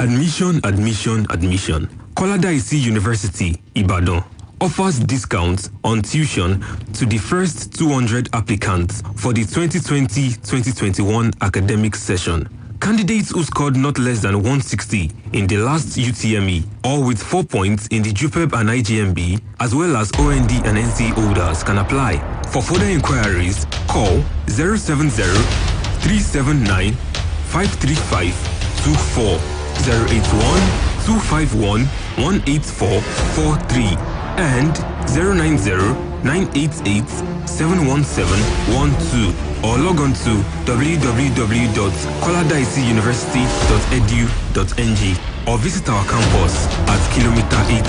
Admission, admission, admission. Koladaisi University, Ibadan, offers discounts on tuition to the first 200 applicants for the 2020-2021 academic session. Candidates who scored not less than 160 in the last UTME or with 4 points in the JUPEB and IGMB, as well as OND and NC holders can apply. For further inquiries, call 070-379-53524, 081-251-18443, and 090-988-71712, or log on to www.koladaisiuniversity.edu.ng or visit our campus at Kilometer 18,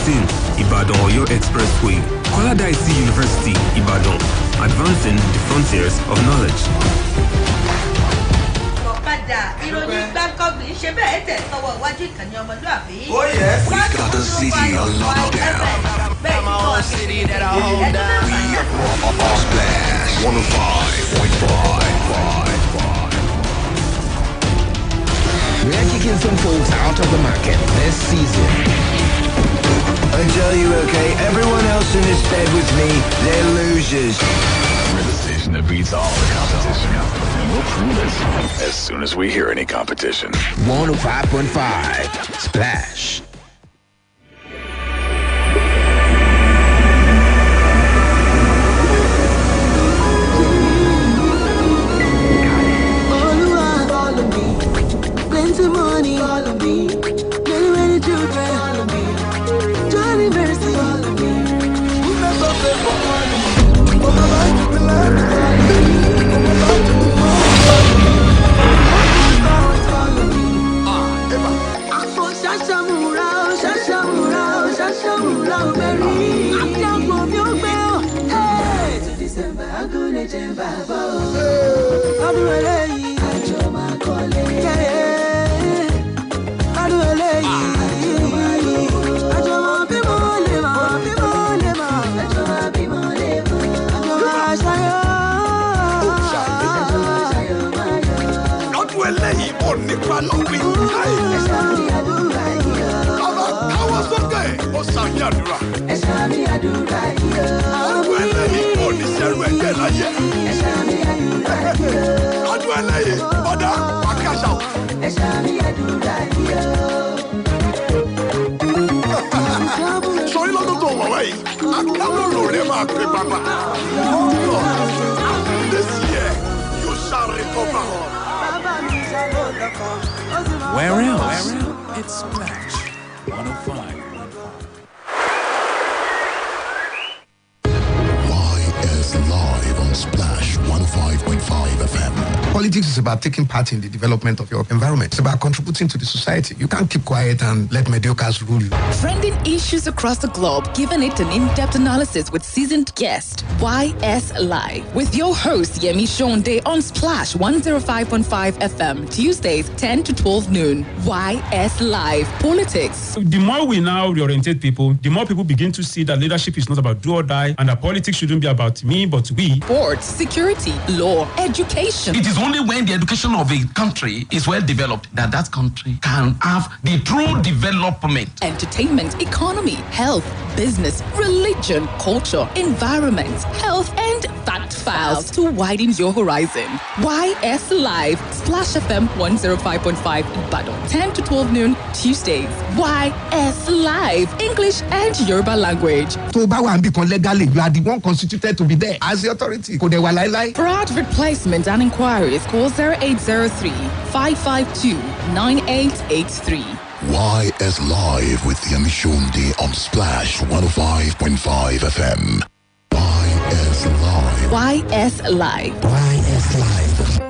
Ibadan Oyo Expressway. Koladaisi University, Ibadan, advancing the frontiers of knowledge. Oh yes, we got the city on lockdown. Come on, city that I hold down. We are on Splash 105.5. We're kicking some folks out of the market this season. I tell you, okay, everyone else in this bed with me, they're losers. We're the station that beats all the competition. And we'll prove it as soon as we hear any competition. 105.5 Splash. Plenty money, all of me. Many, many children, all of me. Johnny Mercy, all of me. Who never pay for all of me? Oh, my life to be life, all of me. Oh, my life to be all of me. Afo Shashamura, Shashamura, Shashamura, Berry. I'm down from your bell. Hey, to December, I'm gonna jump back. I'm ready. I draw my calling. Sorry, lọ́dún tó wọ̀ wáyé. Akáwọ̀ ló rẹ̀ máa pè bàbá. This year, you shall recover. Where else? It's Splash 105. YS Live on Splash 105.5 FM. Politics is about taking part in the development of your environment. It's about contributing to the society. You can't keep quiet and let mediocres rule you. Trending issues across the globe, giving it an in-depth analysis with seasoned guest. YS Live with your host Yemi Sonde on Splash 105.5 FM, Tuesdays 10 to 12 noon. YS Live Politics. The more we now reorientate people, the more people begin to see that leadership is not about do or die, and that politics shouldn't be about me, but we. Sports, security, law, education. It is only when the education of a country is well developed that that country can have the true development. Entertainment, economy, health, business, religion, culture, environment, health, and fact files to widen your horizon. YS Live, Splash FM 105.5 Ibadan, 10 to 12 noon, Tuesdays. YS Live, English and Yoruba language. So, legally, you are the one constituted to be there as the authority. For advert placement and inquiries, call 0803-552-9883. YS Live with Yemi Sonde on Splash 105.5 FM. YS Live. YS Live. YS Live.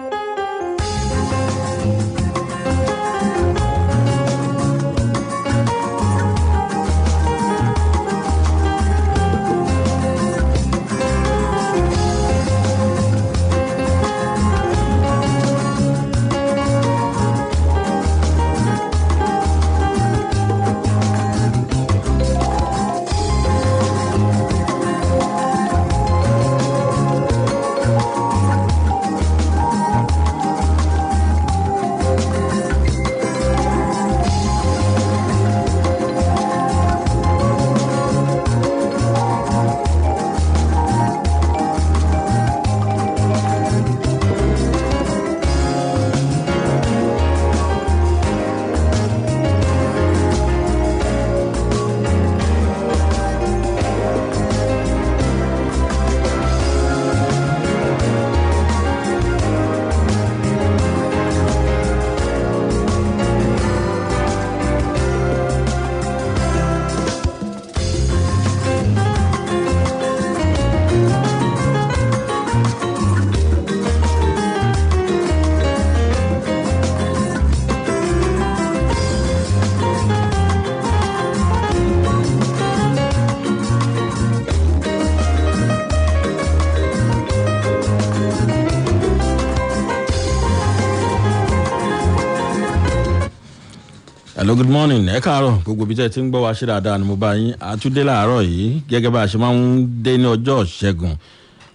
Hello, good morning. Ẹ káàárọ̀ gbogbo bí tẹ́ ti ń gbọ́ wá ṣe dáadáa ni mo bá yín. Àtúndé láàárọ̀ yìí gẹ́gẹ́ bá a ṣe máa ń dé ní ọjọ́ Ṣẹ́gun.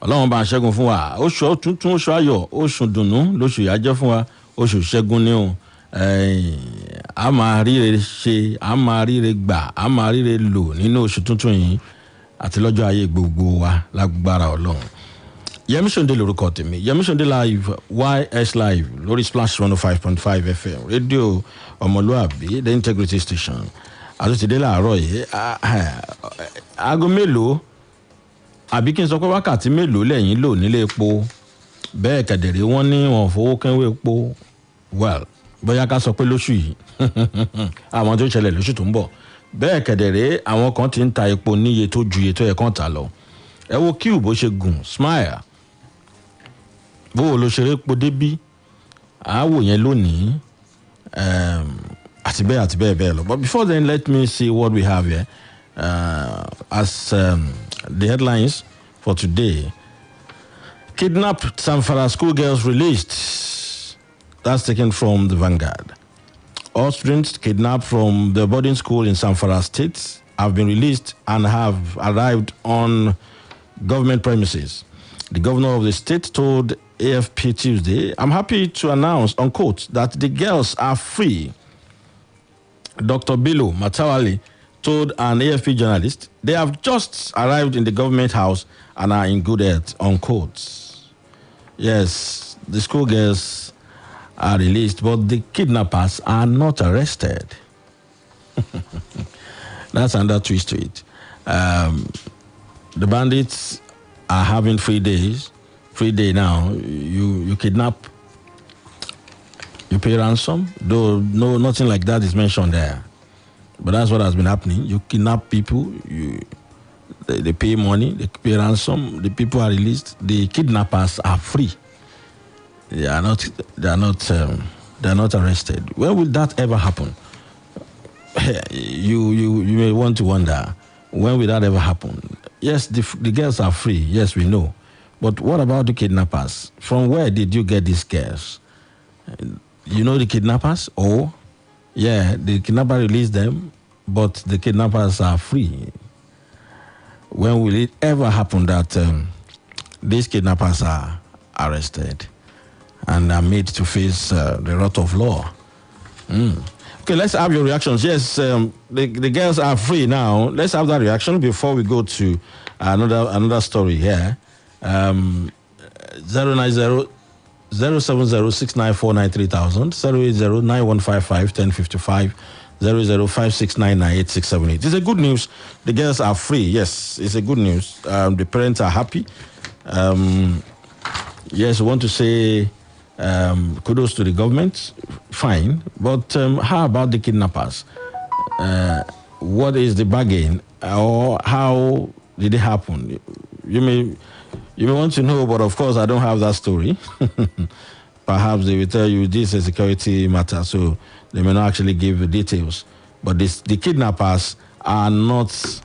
Ọlọ́run bá ṣẹ́gun fún wa. Oṣù tuntun, oṣù ayọ̀, oṣù dùnnú lóṣù yà jẹ́ fún wa. Oṣù Ṣẹ́gun ni o. A máa ríre ṣe, a máa ríre gbà, a máa ríre lò nínú oṣù tuntun yìí àti lọ́jọ́ ayé gbogbo wa lágbára Ọlọ́run. Yemi Sonde lórúkọ tèmi. Yemi Sonde live YS live lórí Splash 105.5 FM rédíò ọmọlúàbí the integrity station. Àtúntìdé láàárọ̀ yìí aago mélòó àbí kí n sọ pé wákàtí mélòó lẹ́yìn lò nílé epo bẹ́ẹ̀ kẹ̀dẹ̀rẹ́ wọ́n ní wọn fowó kẹ́wé epo well bóyá ká sọ pé lóṣù yìí àwọn tó ṣẹlẹ̀ lóṣù tó ń bọ̀ bẹ́ẹ̀ kẹ̀dẹ̀rẹ́ àwọn kan ti ń ta epo níye tó ju iye tó yẹ kán ta lọ. Ẹ wo kíù bó ṣe gùn smile bó o lo ṣeré po débí àáwò yẹn lónìí àti bẹ́ẹ̀ bẹ́ẹ̀ lọ. But before then, let me see what we have here as the headlines for today. Kidnapped Zamfara schoolgirls released. That's taken from the Vanguard. All students kidnapped from the boarding school in Zamfara State have been released and have arrived on government premises. The governor of the state told AFP Tuesday, "I'm happy to announce, unquote, that the girls are free." Dr. Bello Matawali told an AFP journalist, "They have just arrived in the government house and are in good health," unquote. Yes, the schoolgirls are released, but the kidnappers are not arrested. That's another twist to it. The bandits are having free day now. You kidnap, you pay ransom, though nothing like that is mentioned there. But that's what has been happening. You kidnap people, they pay money, they pay ransom, the people are released, the kidnappers are free. They are not arrested. When will that ever happen? You may want to wonder, when will that ever happen? Yes, the girls are free. Yes, we know. But what about the kidnappers? From where did you get these girls? You know the kidnappers? Oh, yeah, the kidnapper released them, but the kidnappers are free. When will it ever happen that these kidnappers are arrested and are made to face the wrath of law? Okay, let's have your reactions. Yes, the girls are free now. Let's have that reaction before we go to another story here. 090 070 694 3000 080 9155 1055 0056998678. It's a good news. The girls are free. Yes, it's a good news. The parents are happy. Yes, we want to say kudos to the government. Fine. But how about the kidnappers? What is the bargain? Or how did it happen? You may want to know, but of course I don't have that story. Perhaps they will tell you this is a security matter, so they may not actually give the details. But the kidnappers are not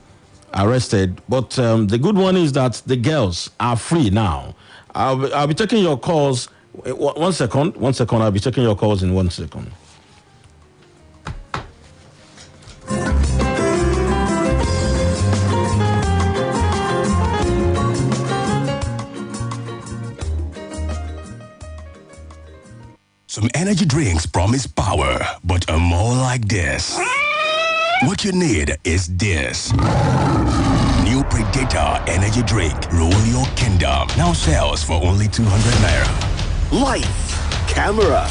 arrested. But the good one is that the girls are free now. I'll be taking your calls. 1 second. I'll be taking your calls in 1 second. Some energy drinks promise power, but are more like this. What you need is this. New Predator energy drink. Rule your kingdom. Now sells for only 200 naira. Lights, camera,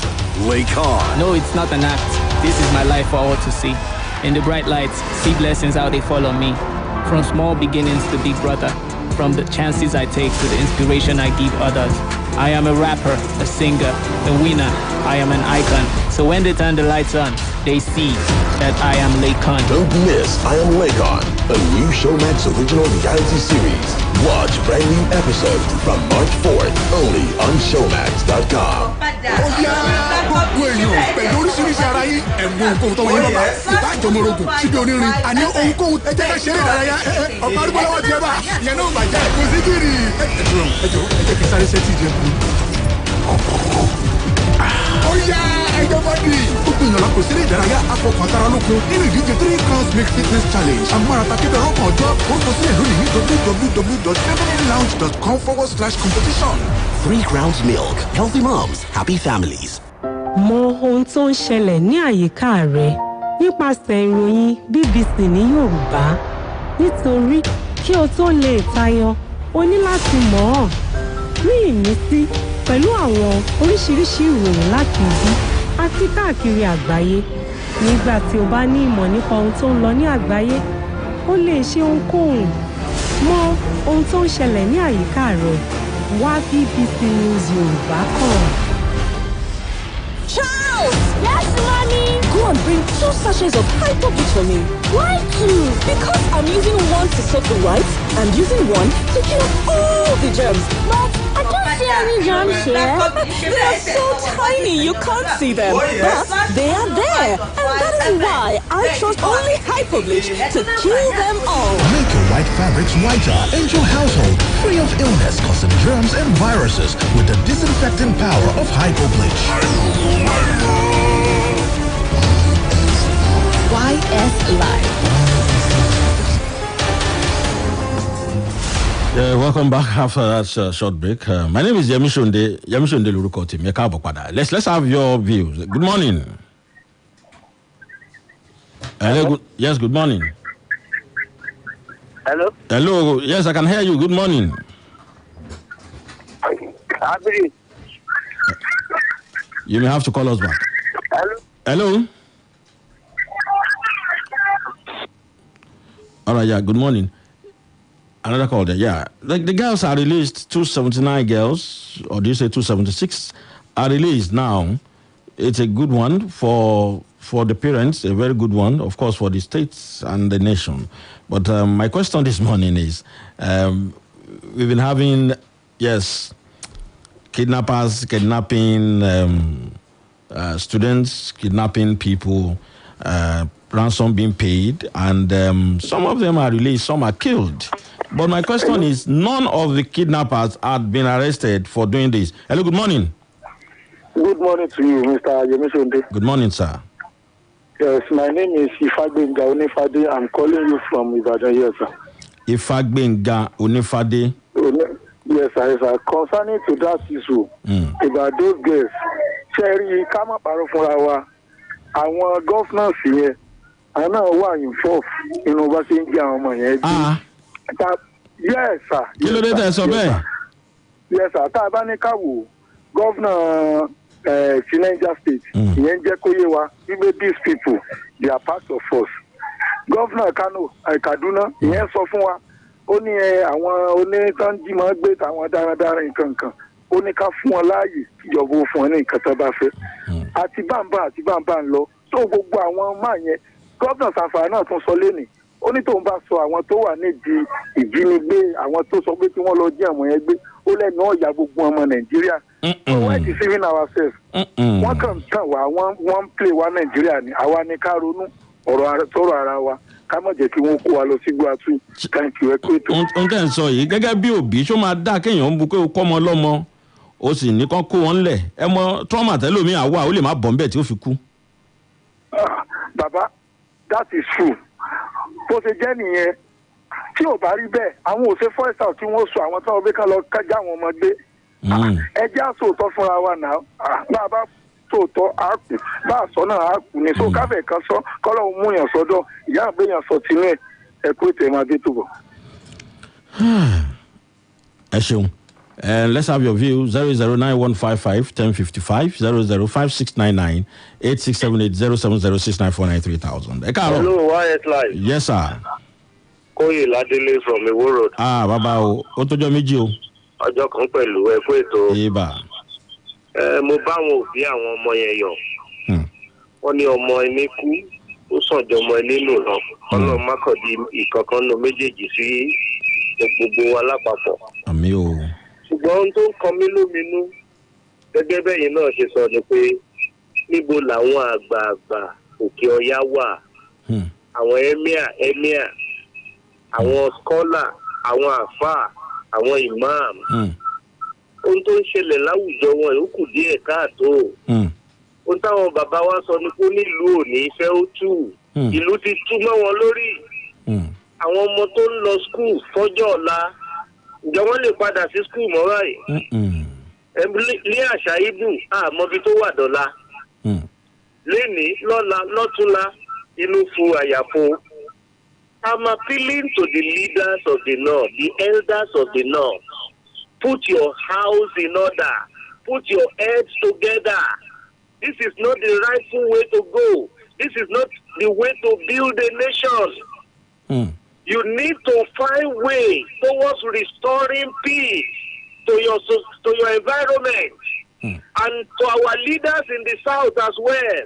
lake on. No, it's not an act. This is my life for all to see. In the bright lights, see blessings how they follow me. From small beginnings to big brother. From the chances I take to the inspiration I give others. I am a rapper, a singer, a winner. I am an icon. So when they turn the lights on, they see that I am Lakon. Don't miss I Am Lakon, a new Showmax original reality series. Watch brand new episodes from March 4th only on Showmax.com. gbogbo èèyàn pẹ̀lú oríṣiríṣi ara yín ẹ̀mú ohunkóhun tó wọlé bàbá ìbá àjọmọ̀rògùn síbi onírin àní ohunkóhun ẹ jẹ́ ká ṣeré ìdárayá ọ̀pá arúgbó lọ́wọ́ tiẹ̀ bá ìyẹn náà bàjẹ́ kò sí kiri. ẹ jẹ́ kí sáré ṣẹ́tì jẹ́ kú. Ó yá ẹgbẹ́ bọ́dì. Gbogbo ìyànlá kò sí ní ìdárayá afọkàntara lókun nínú ìdíje 3 Crowns Make Fitness Challenge. Amárata kéde ọkàn ọjọ́ orúkọ sílẹ̀ lónìí ní www.femininelounge.com/competition. 3 Crowns Milk. Healthy moms, happy families. Mọ ohun tó ń ṣẹlẹ̀ ní àyíká rẹ nípasẹ̀ ìròyìn BBC ní Yorùbá. Nítorí kí o tó lè tayọ, o ní láti mọ̀ ọ́n. Ní ìmísí pẹ̀lú àwọn oríṣiríṣi ìròyìn láti ibi àti káàkiri àgbáyé. Nígbà tí o bá ní ìmọ̀ nípa ohun tó ń lọ ní àgbáyé, o lè ṣe ohunkóhun. Mọ ohun tó ń ṣẹlẹ̀ ní àyíká rẹ. Wá BBC News Yorùbá kàn. Charles! Yes, mommy? Go and bring 2 sachets of hyper-bleach for me. Why 2? Because I'm using one to soak the whites and using one to kill all the germs. But I don't see any germs here. They are so tiny you can't see them. But they are there. And that is why I trust only hyper-bleach to kill them all. Make your white fabrics whiter and your household free of illness causing germs and viruses with the disinfecting power of hyper-bleach. YS Live. Yeah, welcome back after that short break. My name is Yemi Sonde. Yemi Sonde lórúkọ tèmi. Ẹ káàbọ̀ padà. Let's have your views. Good morning. Hello. Yes, good morning. Hello. Hello. Yes, I can hear you. Good morning. Abiri. You may have to call us back. Hello. Hello. All right. Yeah. Good morning. Another call there. Yeah. Like the girls are released. 279 girls, or do you say 276, are released now. It's a good one for the parents. A very good one, of course, for the states and the nation. But my question this morning is, we've been having, yes, kidnappers, kidnapping students, kidnapping people, ransom being paid, and some of them are released, some are killed. But my question is, none of the kidnappers had been arrested for doing this. Hello, good morning. Good morning to you, Mr. Yemi Sonde. Good morning, sir. Yes, my name is Ifagbenga Onifade. I'm calling you from Ibadan here, sir. Ifagbenga Onifade. Yes, sir. Concerning to that issue, about those girls, Cherry, Kama Parofurawa, àwọn governors here, I know why you involved in overseeing our money. Yes, sir. Yes, sir. Yes, sir. Tabanikawu, Governor Niger State, Yenjekoyewa, even these people, they are part of us. Governor Kano, Kaduna, Yen Sofua, only àwọn onítànjí máa gbé àwọn dáradára nǹkan kan ó ní ká fún wọn láàyè ìjọba ó fún wọn ní nǹkan tó bá fẹ́ àti báńbà ń lọ tó gbogbo àwọn máa yẹn gómìnà Sanfara náà tún sọ lẹ́nìí ó ní tóun bá sọ àwọn tó wà nídìí ìjínigbé àwọn tó sọ pé tí wọ́n lọ jí àwọn yẹn gbé ó lẹ́nu ọ̀yà gbogbo ọmọ Nàìjíríà wọ́n ti deceiving ourselves wọ́n kàn tàn wá wọ́n ń play wá Nàìjíríà ni àwa ni ká ronú ọ̀rọ̀ ara wa ká má jẹ́ kí wọ́n kó wa lọ sí gbàtú thank you ẹ pé tó. ohun tẹ́ ń sọ yìí gẹ́gẹ́ bí òbí ṣó máa dá kéèyàn ń bu pé o kọ́ ọmọ lọ́mọ o sì ní kán kó wọn lẹ̀ ẹ mọ trauma tẹ́lómi àwa ó lè má bọ̀ ń bẹ̀ tí ó fi kú. bàbá that is true bó ṣe jẹ́ nìyẹn tí ò bá rí bẹ́ẹ̀ àwọn ò ṣe first out tí wọ́n sọ àwọn táwọn bẹ́ẹ̀ ká lọ kájà àwọn ọmọ gbé ẹ jẹ́ àsòótọ́ fúnra wa náà bá a bá sòótọ́ àákù bá a sọ náà àákù ní so káfẹ́ kan sọ kọ́lọ́ mú yàn sọ́dọ̀ ìyá àgbéyàn sọ tinú ẹ̀ ẹ kó ètò ẹ̀ máa dé tó bọ̀. ẹ ṣeun. Let's have your view. 009155155 005699867807069493000. Hello, YS Live. Yes, sir. Koyi Ladele from Iwo Road. Bàbá o, ó tọ́jọ́ méjì o. Ọjọ́ kan pẹ̀lú ẹ kú ètò. Yébà. Mo bá àwọn òbí àwọn ọmọ yẹn yọ̀. Wọ́n ní ọmọ ẹni kú, ó sàn jọ ọmọ ẹni nù lọ. Ọlọ́run má kàn di ìkankan nù méjèèjì sí gbogbo wa lápapọ̀. Àmín o. Ṣùgbọ́n ohun tó ń kan mí lóminú gẹ́gẹ́ bẹ́yìn náà ṣe sọ ni pé níbo làwọn àgbààgbà òkè ọya wà àwọn emir àwọn scholar àwọn àfáà àwọn imam ó ohun tó ń ṣẹlẹ̀ láwùjọ wọn ó kù díẹ̀ káàtó. Ohun táwọn bàbá wa sọ ni pé nílùú òní ìfẹ́ ó tù. Ìlú ti tú mọ́ wọn lórí. Àwọn ọmọ tó ń lọ skul fọ́jọ́ ọ̀la ǹjẹ́ wọ́n lè padà sí skul mọ́ báyìí? Ní àṣà ibù àmọ́bi tó wà dọ́là. Lénìí lọ́la lọ́túnla inú fu àyàfo. I'm appealing to the leaders of the North, the elders of the North. Put your house in order. Put your heads together. This is not the rightful way to go. This is not the way to build a nation. You need to find way towards restoring peace to your environment and to our leaders in the South as well.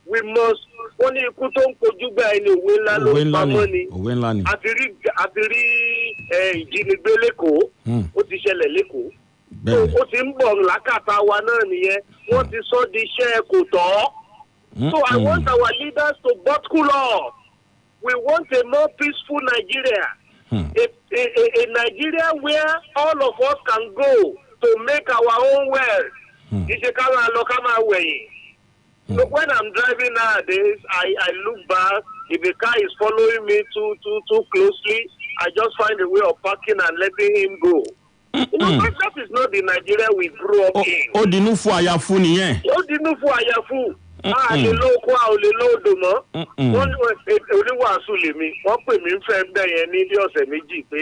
We must. Wọ́n ní ikú tó ń kojú gba ẹni òwe ńlá ló ń pamọ́ ni. Òwe ńlá ni. Àti rí ìjínigbé lẹ́kọ̀ọ́. Ó ti ṣẹlẹ̀ lẹ́kọ̀ọ́. Ó ti ń bọ̀ lákàtà wa náà nìyẹn. Wọ́n ti sọ di iṣẹ́ kò tọ́. So I want our leaders to buckle up. We want a more peaceful Nigeria. A Nigeria where all of us can go to make our own wealth. Ìṣe ká máa lọ ká máa wẹ̀yìn. So when I'm driving nowadays, I look back. If a car is following me too closely, I just find a way of parking and letting him go. You know, that is not the Nigeria we grew up in. Ó dinú fún àyàfu nìyẹn. Ó dinú fún àyàfu. A lè lóko a ò lè lóòdò mọ́. Wọ́n ní oníwàásù lèmi. Wọ́n pè mí fẹ́ bẹ́ẹ̀ yẹn ní bí ọ̀sẹ̀ méjì pé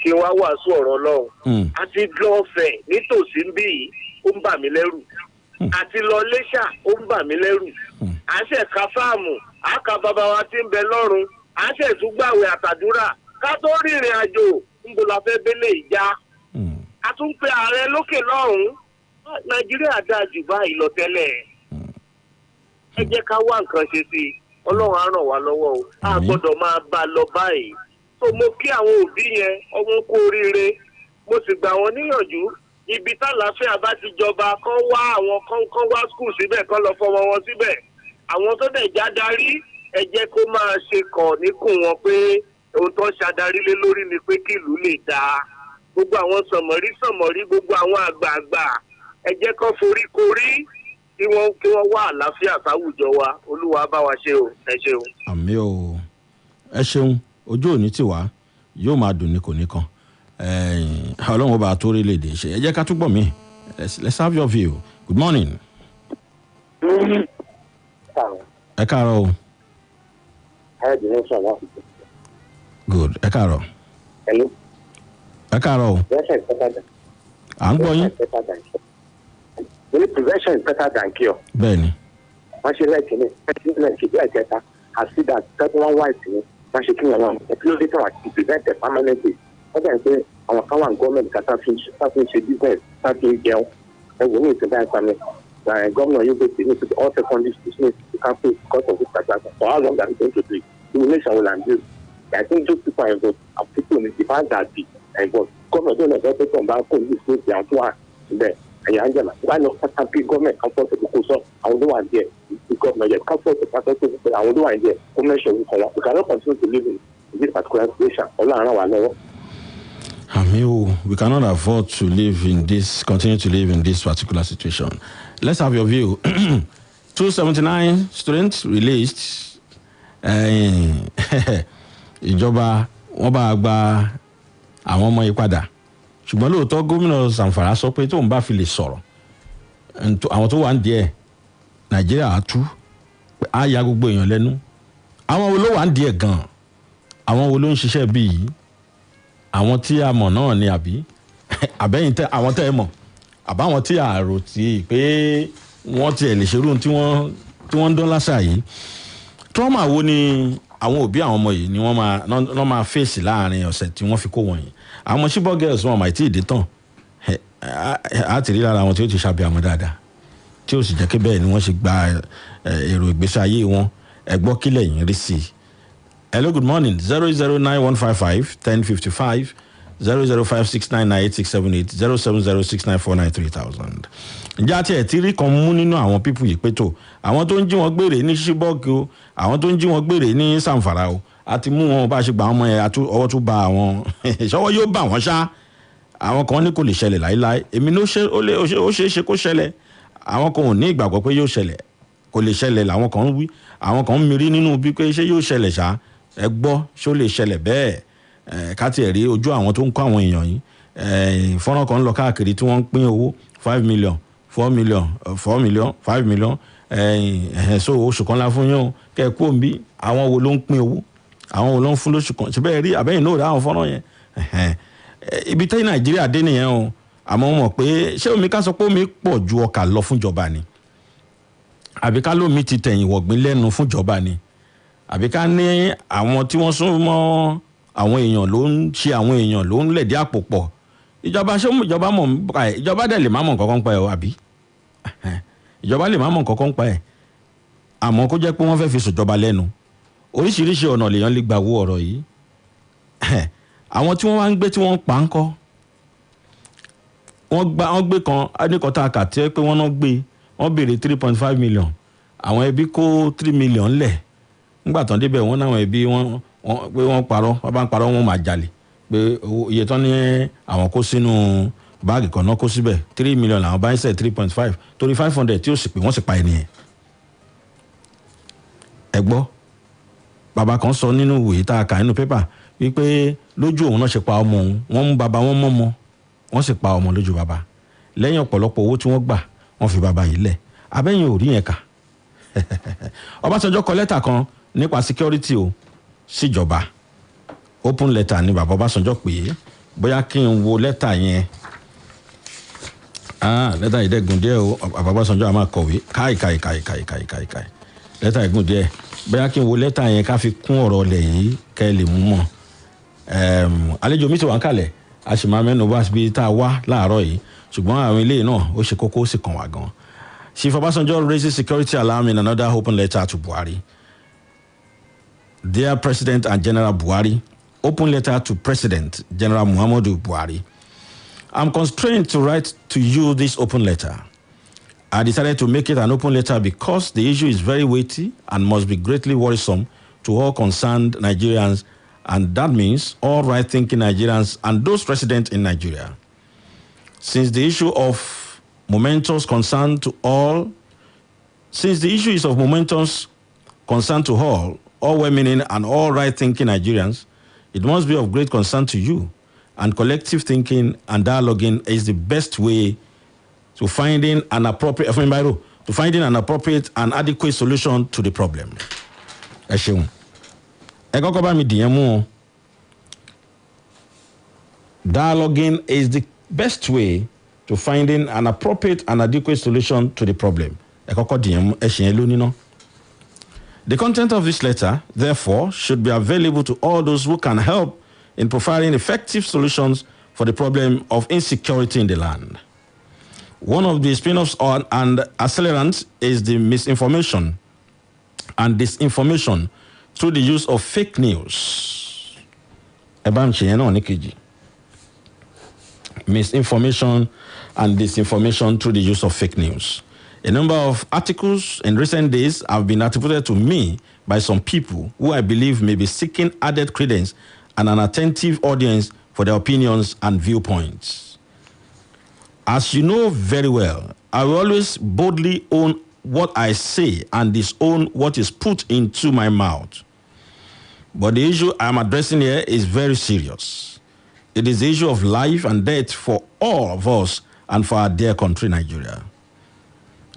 kí n wá wàásù ọ̀rọ̀ Ọlọ́run. Àti lọ́ọ̀fẹ̀ nítòsí ń bí yìí ó ń bà mí lẹ́rù. Àti lọ Léṣà ó ń bà mí lẹ́rù. À ń ṣe ká fáàmù, à ká bàbá wa tí ń bẹ lọ́run, à ń ṣe ìtúgbàwé àtàdúrà. Ká tó rìnrìn àjò ń bo la fẹ́ bẹ́lẹ̀ ìjà. A tún pe ààrẹ lókè lọ́run. Nàìjíríà dáa jù báyìí lọ tẹ́lẹ̀. Ẹ jẹ́ ká wá nǹkan ṣe sí i. Ọlọ́run á ràn wá lọ́wọ́ o. A gbọ́dọ̀ máa bá a lọ báyìí. So mo kí àwọn òbí yẹn ọmọ kú oríire. Mo sì gbà wọ́n níyànjú. Ibi tálàáfíà bá ti jọba kán wá àwọn kán wá skul síbẹ̀ kán lọ fọmọ wọn síbẹ̀. Àwọn tó dẹ̀ já darí ẹ jẹ́ kó máa ṣe kàn níkùn wọn pé ohun tó ń ṣàdarí lé lórí ni pé kí ìlú lè dáa. Gbogbo àwọn sọ̀mọ̀rí gbogbo àwọn àgbààgbà ẹ jẹ́ kán forí korí kí wọ́n wá àlàáfíà sáwùjọ wa. Olúwa bá wa ṣe o. Ẹ ṣeun. Àmì o. Ẹ ṣeun. Ojú òní tì wá yóò máa dùn ní kò ní kan. Ọlọ́run ọba tó orílẹ̀-èdè ṣe ẹ jẹ́ ká túbọ̀ mí. Let's have your view. Good morning. Ẹ káàárọ̀ o. Good. Ẹ káàárọ̀. Ẹ káàárọ̀ o. À ń gbọ́ yín. Prevention is better than cure. Bẹ́ẹ̀ni. Wọ́n ṣe lẹ́ẹ̀kì ní ẹ̀kí ẹ̀kẹta as see that everyone white ni wọ́n ṣe kí wọ́n ẹ̀kílódé tí wọ́n ti prevent it permanently. Wọ́n dẹ̀ pé àwọn kan wà ní gọ́ọ̀mẹ̀ntì kan tá fi ń ṣe business tá fi ń jẹun. Ẹ wò ní ìsìnká ẹ̀ka mi. Gómìnà yóò gbé ní ìsìnkú all secondary schools ní campus because of this transaction. For how long are we going to do it? Simulation will undo. I think those people are involved. And people in the fact that the involved. Gómìnà tó lọ sọ pé tó ń bá kó ní ìsìnkú ìyàwó tó wà síbẹ̀. Ẹ̀yà Angela, why not pátákì gọ́ọ̀mẹ̀ntì comfort to kó sọ àwọn tó wà díẹ̀ the government yẹ comfort to pátákì to àwọn tó wà díẹ̀ kó mẹ́sọ̀ orúkọ wọn. We cannot continue to live in this particular situation. Ọlọ́run wà lọ́wọ́. We cannot afford to continue to live in this particular situation. Let's have your view. 279 students released. Ìjọba wọ́n bá gba àwọn ọmọ yìí padà. Ṣùgbọ́n lóòótọ́ gómìnà Zamfara sọ pé tóun bá fi lè sọ̀rọ̀ àwọn tó wà ń díẹ̀ Nàìjíríà á tú á ya gbogbo èèyàn lẹ́nu. Àwọn wo ló wà ń díẹ̀ gan-an? Àwọn wo ló ń ṣiṣẹ́ bí yìí? Àwọn tí a mọ̀ náà ni àbí? Àbẹ́yìn àwọn tẹ́ ẹ mọ̀? Àbáwọn tí a rò tí pé wọ́n tiẹ̀ lè ṣerú tí wọ́n ń dán lásà yìí? Trauma wo ni àwọn òbí àwọn ọmọ yìí ni wọ́n máa fèsì láàrin ọ̀sẹ̀ tí wọ́n fi kó wọn yìí? Àwọn Chibok girls wọn máa tí ì dé tán á ti rí lára àwọn tí ó ti ṣàbí àwọn dáadáa tí ó sì jẹ́ kí bẹ́ẹ̀ ni wọ́n ṣe gba èrò ìgbésí ayé wọn. Ẹ gbọ́ kílẹ̀ yìí rí sí i. Hello, good morning. 08091551055 005699868 07069493000. Ǹjẹ́ àti ẹ̀ tí rí kan mú nínú àwọn pípù yìí pé tó àwọn tó ń jí wọn gbére ní Chibok o àwọn tó ń jí wọn gbére ní Zamfara o àti mú wọn bá ṣe gbà wọn mọ ẹ ọwọ́ tún bá àwọn ìṣọwọ́ yóò bà wọ́n ṣá àwọn kan ní kò lè ṣẹlẹ̀ láíláí èmi ló ṣe ó ṣe é ṣe kó ṣẹlẹ̀ àwọn kan ò ní ìgbàgbọ́ pé yóò ṣẹlẹ̀ kò lè ṣẹlẹ̀ làwọn kan ń wí àwọn kan ń mirí nínú bí pé ṣé yóò ṣẹlẹ̀ ṣá ẹ gbọ́ ṣó lè ṣẹlẹ̀ bẹ́ẹ̀ ká tiẹ̀ rí ojú àwọn tó ń kọ́ àwọn èèyàn yìí fọ́nrán kan ń lọ káàkiri tí wọ́n ń pín owó 5 million 4 million 4 million 5 million so oṣù kan la fún yín o kẹ́ ẹ kú òǹbí àwọn wo ló ń pín owó àwọn wo ló ń fún lóṣù kan ṣe bẹ́ẹ̀ rí àbẹ́yìn náà rí àwọn fọ́nrán yẹn ibi tẹ́yìn nàìjíríà dé nìyẹn o àmọ́ mọ̀ pé ṣé omi ká sọ pé omi pọ̀ ju ọkà lọ fúnjọba ni àbí ká lómi ti tẹ̀yìn wọ̀gbìn lẹ́nu fúnjọba ni àbí ká ní àwọn tí wọ́n sún mọ́ àwọn èèyàn ló ń ṣe àwọn èèyàn ló ń lẹ̀dí àpò pọ̀ ìjọba ṣé ìjọba mọ̀ nípa ẹ̀ ìjọba dẹ̀ lè má mọ̀ nǹkan kan pa ẹ̀ o àbí ìjọba lè má mọ̀ nǹkan kan pa ẹ̀ àmọ́ kó jẹ́ pé wọ́n fẹ́ fi ṣèjọba lẹ́nu oríṣiríṣi ọ̀nà lèèyàn lè gbà wo ọ̀rọ̀ yìí àwọn tí wọ́n wá ń gbé tí wọ́n ń pa ń kọ́ wọ́n gbé kan adékọ̀tà àkàtẹ́ pé wọ́n náà gbé wọ́n béèrè 3.5 million àwọn ẹbí kó 3 million lẹ̀ nígbà tán débẹ̀ wọ́n náwọn ẹbí pé wọ́n parọ́ wọ́n bá ń parọ́ wọ́n máa jalè pé iye tán ní àwọn kó sínú báàgì kan náà kó síbẹ̀ 3 million làwọn bá ń sẹ̀ 3.5 torí 500 tí ó sì pé wọ́n sì pa ẹnìyẹn ẹ gbọ́ bàbá kan sọ nínú ìwé tá a kà nínú pépà wípé lójú òun náà ṣe pa ọmọ òun wọ́n mú bàbá wọn mọ́mọ́ wọ́n sì pa ọmọ lójú bàbá lẹ́yìn ọ̀pọ̀lọpọ̀ owó tí wọ́n gbà wọ́n fi bàbá yìí lẹ̀ abẹ́yìn ò rí yẹn kà Ọbásanjọ́ kọ lẹ́tà kan nípa security o síjọba open letter ni bàbá Ọbásanjọ́ pé bóyá kí n wo lẹ́tà yẹn lẹ́tà yìí dẹ́gun díẹ̀ o bàbá Ọbásanjọ́ a máa kọ̀wé káì lẹ́tà yìí gùn díẹ̀ bóyá kí n wo lẹ́tà yẹn ká fi kún ọ̀rọ̀ ọ̀lẹ̀ yìí kẹ́ ẹ lè mú mọ́ àlejò mi ti wà ń kalẹ̀ a sì máa mẹ́nu bá bí tá a wá láàárọ̀ yìí ṣùgbọ́n àwọn ilé náà ó ṣe kókó ó sì kàn wá gan. Chief Obasanjo raises security alarm in another open letter to Buhari. Dear President and General Buhari, open letter to President General Muhammadu Buhari. I'm constrained to write to you this open letter. I decided to make it an open letter because the issue is very weighty and must be greatly worrisome to all concerned Nigerians, and that means all right-thinking Nigerians and those resident in Nigeria. Since the issue is of momentous concern to all well-meaning and all right-thinking Nigerians, it must be of great concern to you, and collective thinking and dialoguing is the best way to finding an appropriate and adequate solution to the problem. Ẹ ṣeun. Ẹ kọ́kọ́ bá mi dìyẹn mú o. Dialoguing is the best way to finding an appropriate and adequate solution to the problem. Ẹ kọ́kọ́ dìyẹn mú ẹ ṣe yẹn lónìí náà. The content of this letter, therefore, should be available to all those who can help in providing effective solutions for the problem of insecurity in the land. One of the spin-offs and accelerants is the misinformation and disinformation through the use of fake news. Misinformation and disinformation through the use of fake news. A number of articles in recent days have been attributed to me by some people who I believe may be seeking added credence and an attentive audience for their opinions and viewpoints. As you know very well, I will always boldly own what I say and disown what is put into my mouth. But the issue I am addressing here is very serious. It is the issue of life and death for all of us and for our dear country, Nigeria.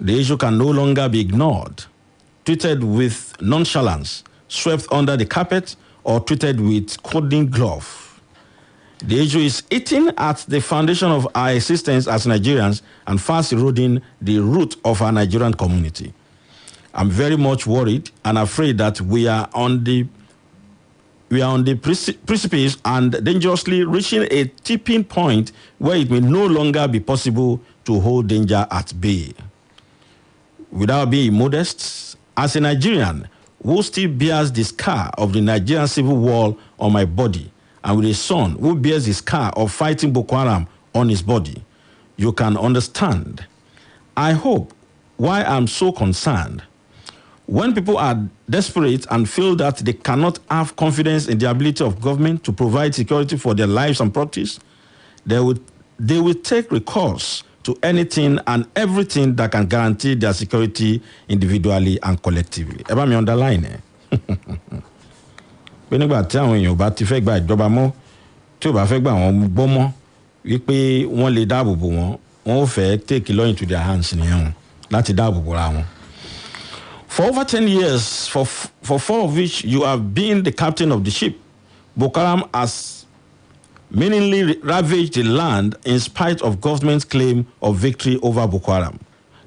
The issue can no longer be ignored, treated with nonchalance, swept under the carpet, or treated with cotton glove. The issue is eating at the foundation of our existence as Nigerians and fast eroding the root of our Nigerian community. I'm very much worried and afraid that we are on the precipice and dangerously reaching a tipping point where it may no longer be possible to hold danger at bay. Without being modest, as a Nigerian who still bears the scar of the Nigerian civil war on my body, and with a son who bears the scar of fighting Boko Haram on his body, you can understand, I hope, why I'm so concerned. When people are desperate and feel that they cannot have confidence in the ability of government to provide security for their lives and properties, they will they will take recourse to anything and everything that can guarantee their security individually and collectively. Ẹ bá mi underline ẹ̀. Pé nígbà tí àwọn èèyàn bá ti fẹ́ gba ìjọba mọ́, tí ò bá fẹ́ gba àwọn gbọ́ mọ́, wípé wọ́n lè dáàbò bò wọ́n ò fẹ́ take law into their hands nìyẹn láti dáàbò bò ra wọn. For over 10 years, for 4 of which you have been the captain of the ship, Boko Haram has meaningfully ravaged the land in spite of government's claim of victory over Boko Haram.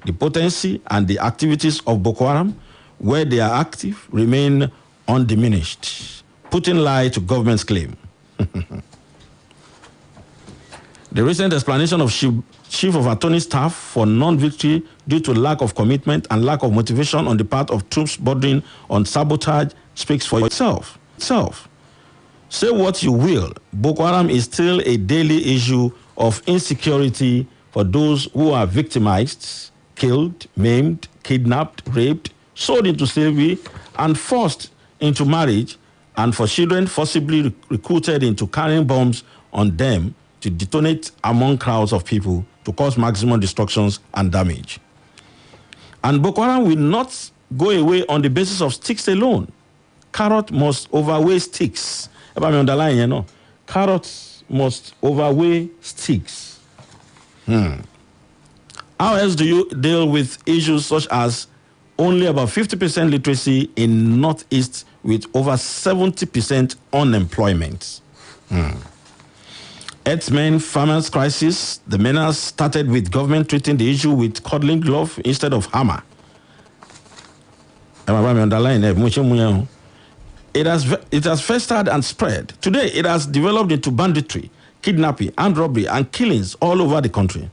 The potency and the activities of Boko Haram, where they are active, remain undiminished, putting lie to government's claim. The recent explanation of Chief of Attorney Staff for non-victory due to lack of commitment and lack of motivation on the part of troops bordering on sabotage speaks for itself. Say what you will, Boko Haram is still a daily issue of insecurity for those who are victimized, killed, maimed, kidnapped, raped, sold into slavery, and forced into marriage, and for children forcibly recruited into carrying bombs on them to detonate among crowds of people to cause maximum destructions and damage. And Boko Haram will not go away on the basis of sticks alone. Carrot must overweigh sticks. If I'm underlining, carrots must overweigh sticks. How else do you deal with issues such as only about 50% literacy in Northeast with over 70% unemployment? Herdsmen, farmers' crisis. The menace started with government treating the issue with cuddling glove instead of hammer. It has festered and spread. Today, it has developed into banditry, kidnapping, armed robbery, and killings all over the country.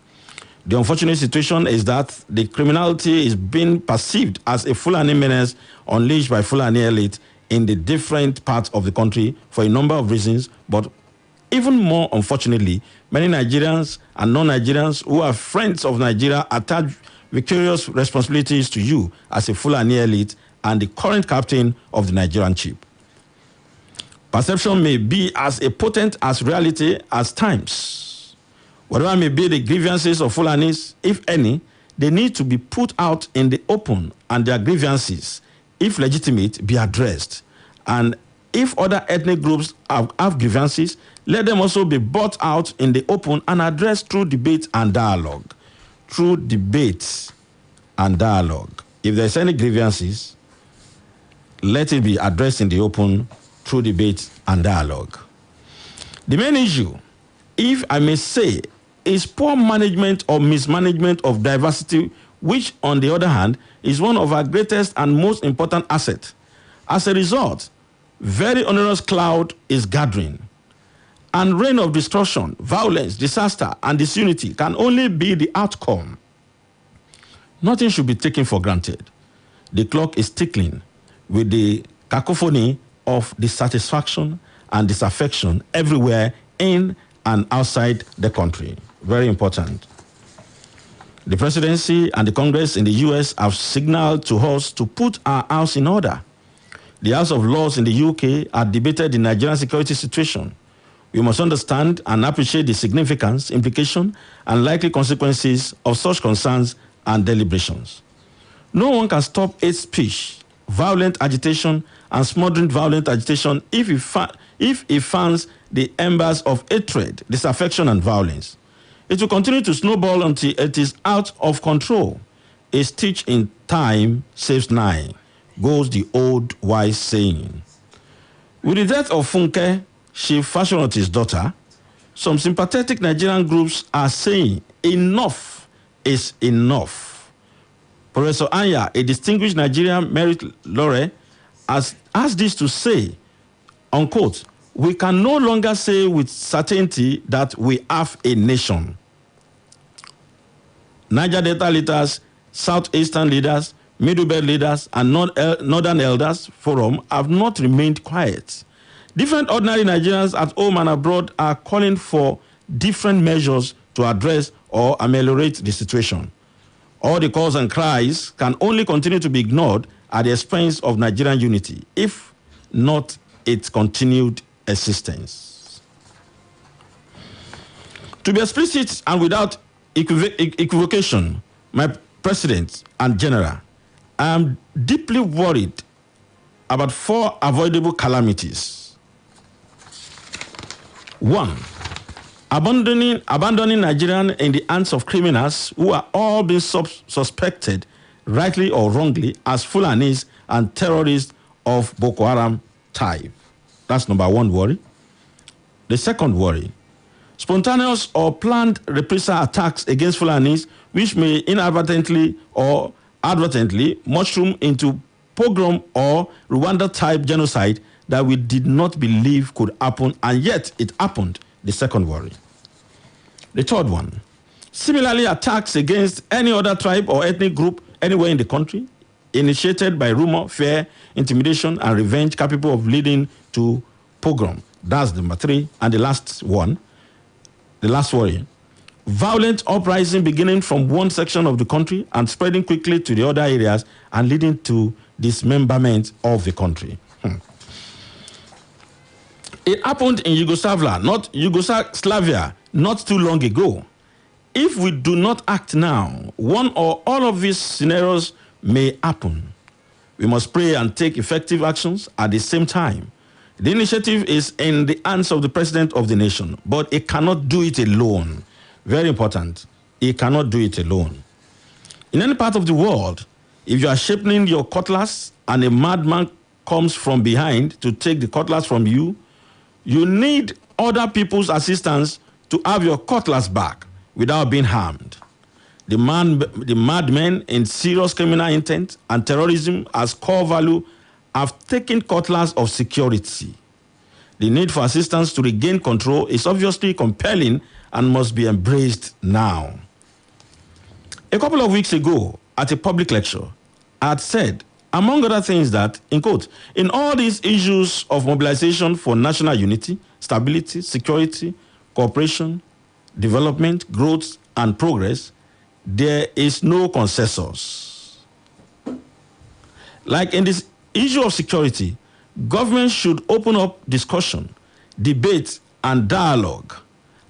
The unfortunate situation is that the criminality is being perceived as a Fulani menace unleashed by Fulani elite in the different parts of the country for a number of reasons, but even more unfortunately, many Nigerians and non-Nigerians who are friends of Nigeria attach vicarious responsibilities to you as a Fulani elite and the current captain of the Nigerian ship. Perception may be as potent as reality at times. Whatever may be the grievances of Fulanis, if any, they need to be put out in the open and their grievances, if legitimate, be addressed. And if other ethnic groups have grievances, let them also be brought out in the open and addressed through debate and dialogue. Through debates and dialogue. If there's any grievances, let it be addressed in the open through debate and dialogue. The main issue, if I may say, is poor management or mismanagement of diversity, which, on the other hand, is one of our greatest and most important assets. As a result, very onerous cloud is gathering, and reign of destruction, violence, disaster, and disunity can only be the outcome. Nothing should be taken for granted. The clock is ticking with the cacophony of dissatisfaction and disaffection everywhere in and outside the country. Very important. The presidency and the Congress in the U.S. have signaled to us to put our house in order. The House of Lords in the UK have debated the Nigerian security situation. We must understand and appreciate the significance, implication, and likely consequences of such concerns and deliberations. No one can stop hate speech, violent agitation, and smothering violent agitation if it fans the embers of hatred, disaffection, and violence. It will continue to snowball until it is out of control. A stitch in time saves 9, goes the old wise saying. With the death of Funke, Chief Fashona's daughter, some sympathetic Nigerian groups are saying enough is enough. Professor Anya, a distinguished Nigerian merit laureate, has asked this to say, unquote, we can no longer say with certainty that we have a nation. Niger Delta leaders, Southeastern leaders, Middle Belt leaders, and Northern Elders Forum have not remained quiet. Different ordinary Nigerians at home and abroad are calling for different measures to address or ameliorate the situation. All the calls and cries can only continue to be ignored at the expense of Nigerian unity, if not its continued existence. To be explicit and without equivocation, my President and General, I am deeply worried about 4 avoidable calamities. 1. Abandoning Nigerians in the hands of criminals who are all being suspected, rightly or wrongly, as Fulanis and terrorists of Boko Haram type. That's number 1 worry. The second worry, spontaneous or planned reprisal attacks against Fulanis, which may inadvertently or advertently mushroom into pogrom or Rwanda-type genocide that we did not believe could happen, and yet it happened. The second worry. The third one, similarly attacks against any other tribe or ethnic group anywhere in the country, initiated by rumor, fear, intimidation, and revenge capable of leading to pogrom. That's number 3. And the last one, the last worry, violent uprising beginning from one section of the country and spreading quickly to the other areas and leading to dismemberment of the country. It happened in Yugoslavia, not too long ago. If we do not act now, one or all of these scenarios may happen. We must pray and take effective actions at the same time. The initiative is in the hands of the president of the nation, but it cannot do it alone. Very important. It cannot do it alone. In any part of the world, if you are sharpening your cutlass and a madman comes from behind to take the cutlass from you, you need other people's assistance to have your cutlass back without being harmed. The madmen in serious criminal intent and terrorism as core value have taken cutlass of security. The need for assistance to regain control is obviously compelling and must be embraced now. A couple of weeks ago, at a public lecture, I had said, among other things, that, in quote, in all these issues of mobilization for national unity, stability, security, cooperation, development, growth, and progress, there is no consensus. Like in this issue of security, government should open up discussion, debate, and dialogue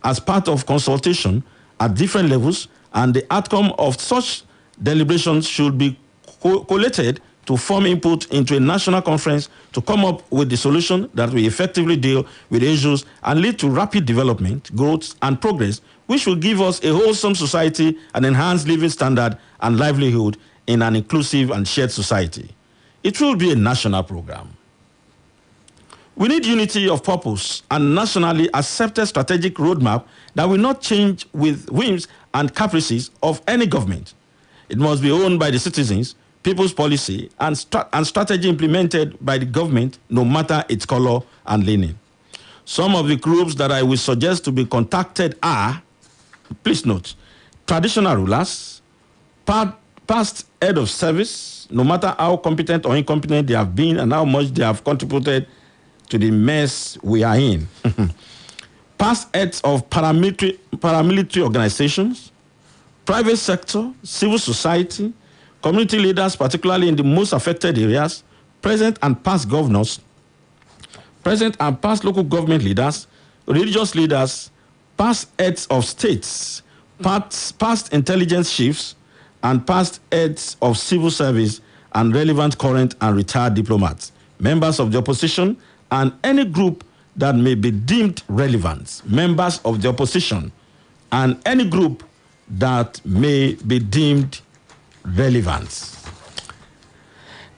as part of consultation at different levels, and the outcome of such deliberations should be collated to form input into a national conference to come up with the solution that will effectively deal with issues and lead to rapid development, growth, and progress, which will give us a wholesome society, an enhanced living standard, and livelihood in an inclusive and shared society. It will be a national program. We need unity of purpose and nationally accepted strategic roadmap that will not change with whims and caprices of any government. It must be owned by the citizens, people's policy, and strategy implemented by the government, no matter its color and leaning. Some of the groups that I will suggest to be contacted are, please note, traditional rulers, past head of service, no matter how competent or incompetent they have been and how much they have contributed to the mess we are in. Past heads of paramilitary organizations, private sector, civil society, community leaders, particularly in the most affected areas, present and past governors, present and past local government leaders, religious leaders, past heads of states, past intelligence chiefs, and past heads of civil service and relevant current and retired diplomats, members of the opposition, and any group that may be deemed relevant, members of the opposition, and any group that may be deemed relevant.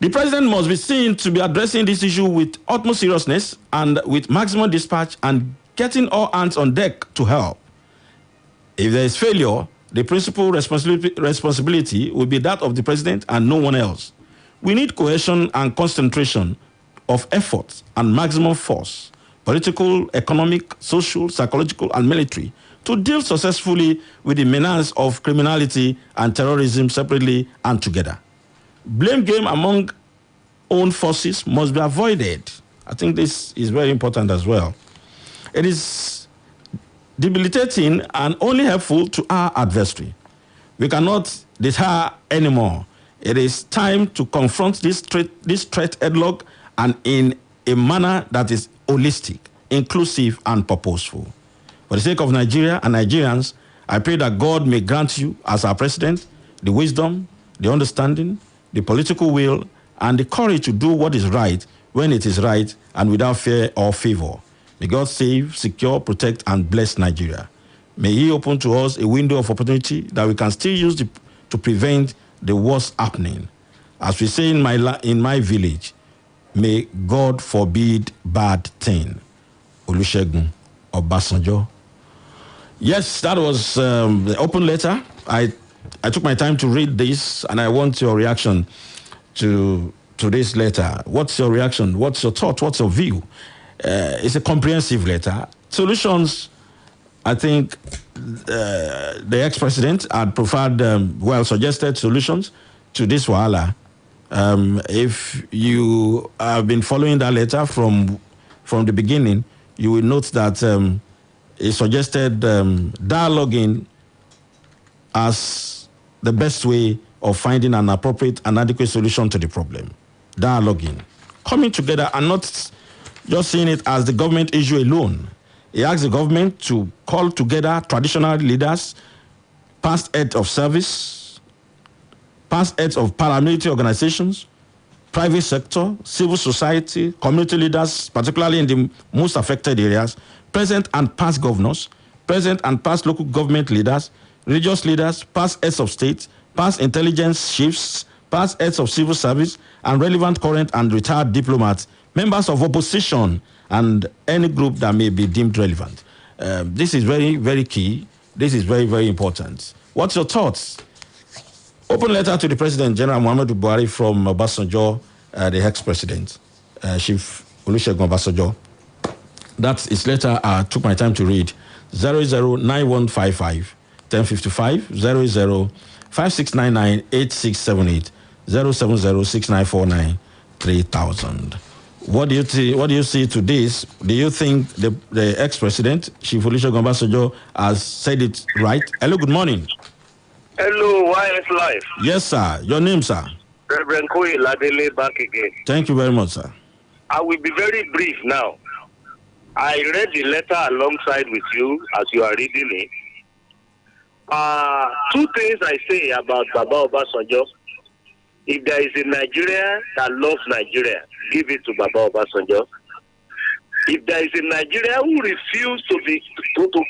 The president must be seen to be addressing this issue with utmost seriousness and with maximum dispatch and getting all hands on deck to help. If there is failure, the principal responsibility will be that of the president and no one else. We need cohesion and concentration of effort and maximum force, political, economic, social, psychological, and military, to deal successfully with the menace of criminality and terrorism separately and together. Blame game among own forces must be avoided. I think this is very important as well. It is debilitating and only helpful to our adversary. We cannot deter anymore. It is time to confront this threat headlong and in a manner that is holistic, inclusive, and purposeful. For the sake of Nigeria and Nigerians, I pray that God may grant you, as our president, the wisdom, the understanding, the political will, and the courage to do what is right when it is right and without fear or favor. May God save, secure, protect, and bless Nigeria. May He open to us a window of opportunity that we can still use to prevent the worst happening. As we say in my village, may God forbid bad thing. Olusegun Obasanjo. Yes, that was the open letter. I took my time to read this, and I want your reaction to this letter. What's your reaction? What's your thought? What's your view? It's a comprehensive letter. Solutions, I think the ex-president had preferred, suggested solutions to this wahala. If you have been following that letter from the beginning, you will note that he suggested dialoguing as the best way of finding an appropriate and adequate solution to the problem. Dialoguing. Coming together and not just seeing it as the government issue alone. He asked the government to call together traditional leaders, past heads of service, past heads of paramilitary organizations, private sector, civil society, community leaders, particularly in the most affected areas, present and past governors, present and past local government leaders, religious leaders, past heads of state, past intelligence chiefs, past heads of civil service, and relevant current and retired diplomats, members of opposition, and any group that may be deemed relevant. This is very, very key. This is very, very important. What's your thoughts? Open letter to the President General Muhammadu Buhari from Obasanjo, the ex-president, Chief Olusegun Obasanjo. That's his letter. I took my time to read. 009155 1055 005699 8678 0706949 3000. What do you see to this? Do you think the ex-president, Chief Olusegun Obasanjo, has said it right? Hello, good morning. Hello, YS Life. Yes, sir. Your name, sir? Reverend Koyi Ladele back again. Thank you very much, sir. I will be very brief now. I read the letter alongside with you as you are reading it. Two things I say about Baba Obasanjo. If there is a Nigeria that loves Nigeria, give it to Baba Obasanjo. If there is a Nigeria who refuses to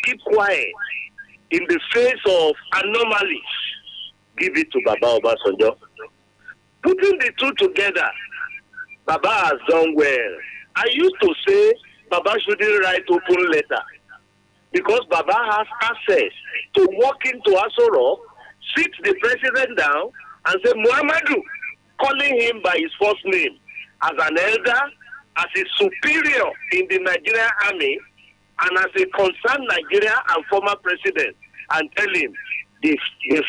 keep quiet in the face of anomalies, give it to Baba Obasanjo. Putting the two together, Baba has done well. I used to say Baba shouldn't write open letter because Baba has access to walk into Aso Rock, sit the president down, and say, Muhammadu, calling him by his first name, as an elder, as a superior in the Nigerian army, and as a concerned Nigerian and former president, and tell him the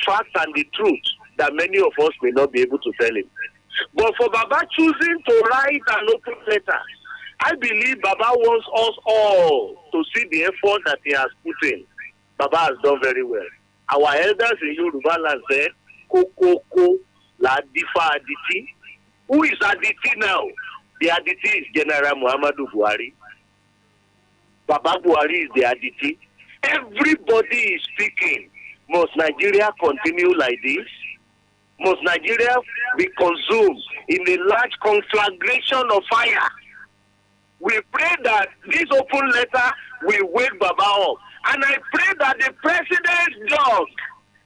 facts and the truth that many of us may not be able to tell him. But for Baba choosing to write an open letter, I believe Baba wants us all to see the effort that he has put in. Baba has done very well. Our elders in Yoruba land said, Kokoko la difa Aditi. Who is Aditi now? The Aditi is General Muhammadu Buhari. Baba Buhari is the Aditi. Everybody is speaking. Must Nigeria continue like this? Must Nigeria be consumed in a large conflagration of fire? We pray that this open letter will wake Baba up. And I pray that the president's dog,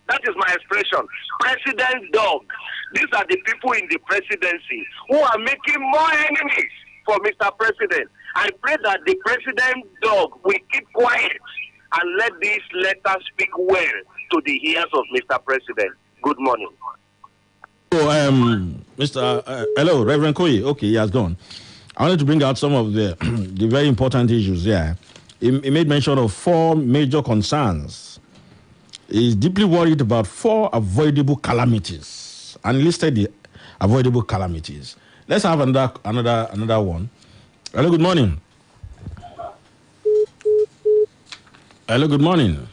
that is my expression, president's dog, these are the people in the presidency who are making more enemies for Mr. President. I pray that the president's dog will keep quiet and let this letter speak well to the ears of Mr. President. Good morning. Hello, Reverend Koyi. Okay, he has gone. I wanted to bring out some of the very important issues here. He made mention of 4 major concerns. He's deeply worried about 4 avoidable calamities and listed the avoidable calamities. Let's have another one. Hello, good morning. Hello, good morning.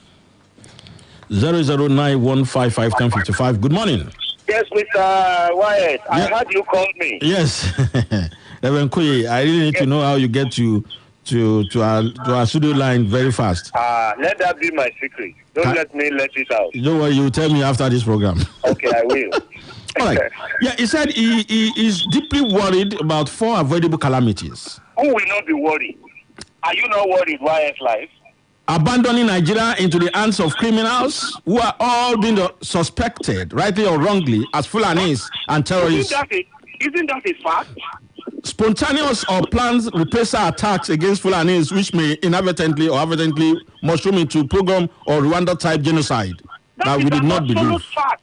009155155. Good morning. Yes, Mr. Wyatt. I heard you called me. Yes. Reverend Koyi, I really need to know how you get to to our studio line very fast. Let that be my secret. Don't let me let it out. Don't worry, you tell me after this program. Okay, I will. All right. Yeah, he said he is deeply worried about 4 avoidable calamities. Who will not be worried? Are you not worried? YS Life? Abandoning Nigeria into the hands of criminals who are all being suspected, rightly or wrongly, as Fulanis and terrorists. Isn't that a fact? Spontaneous or planned reprisal attacks against Fulanis, which may inadvertently or evidently mushroom into pogrom or Rwanda-type genocide that we did not believe. Fact.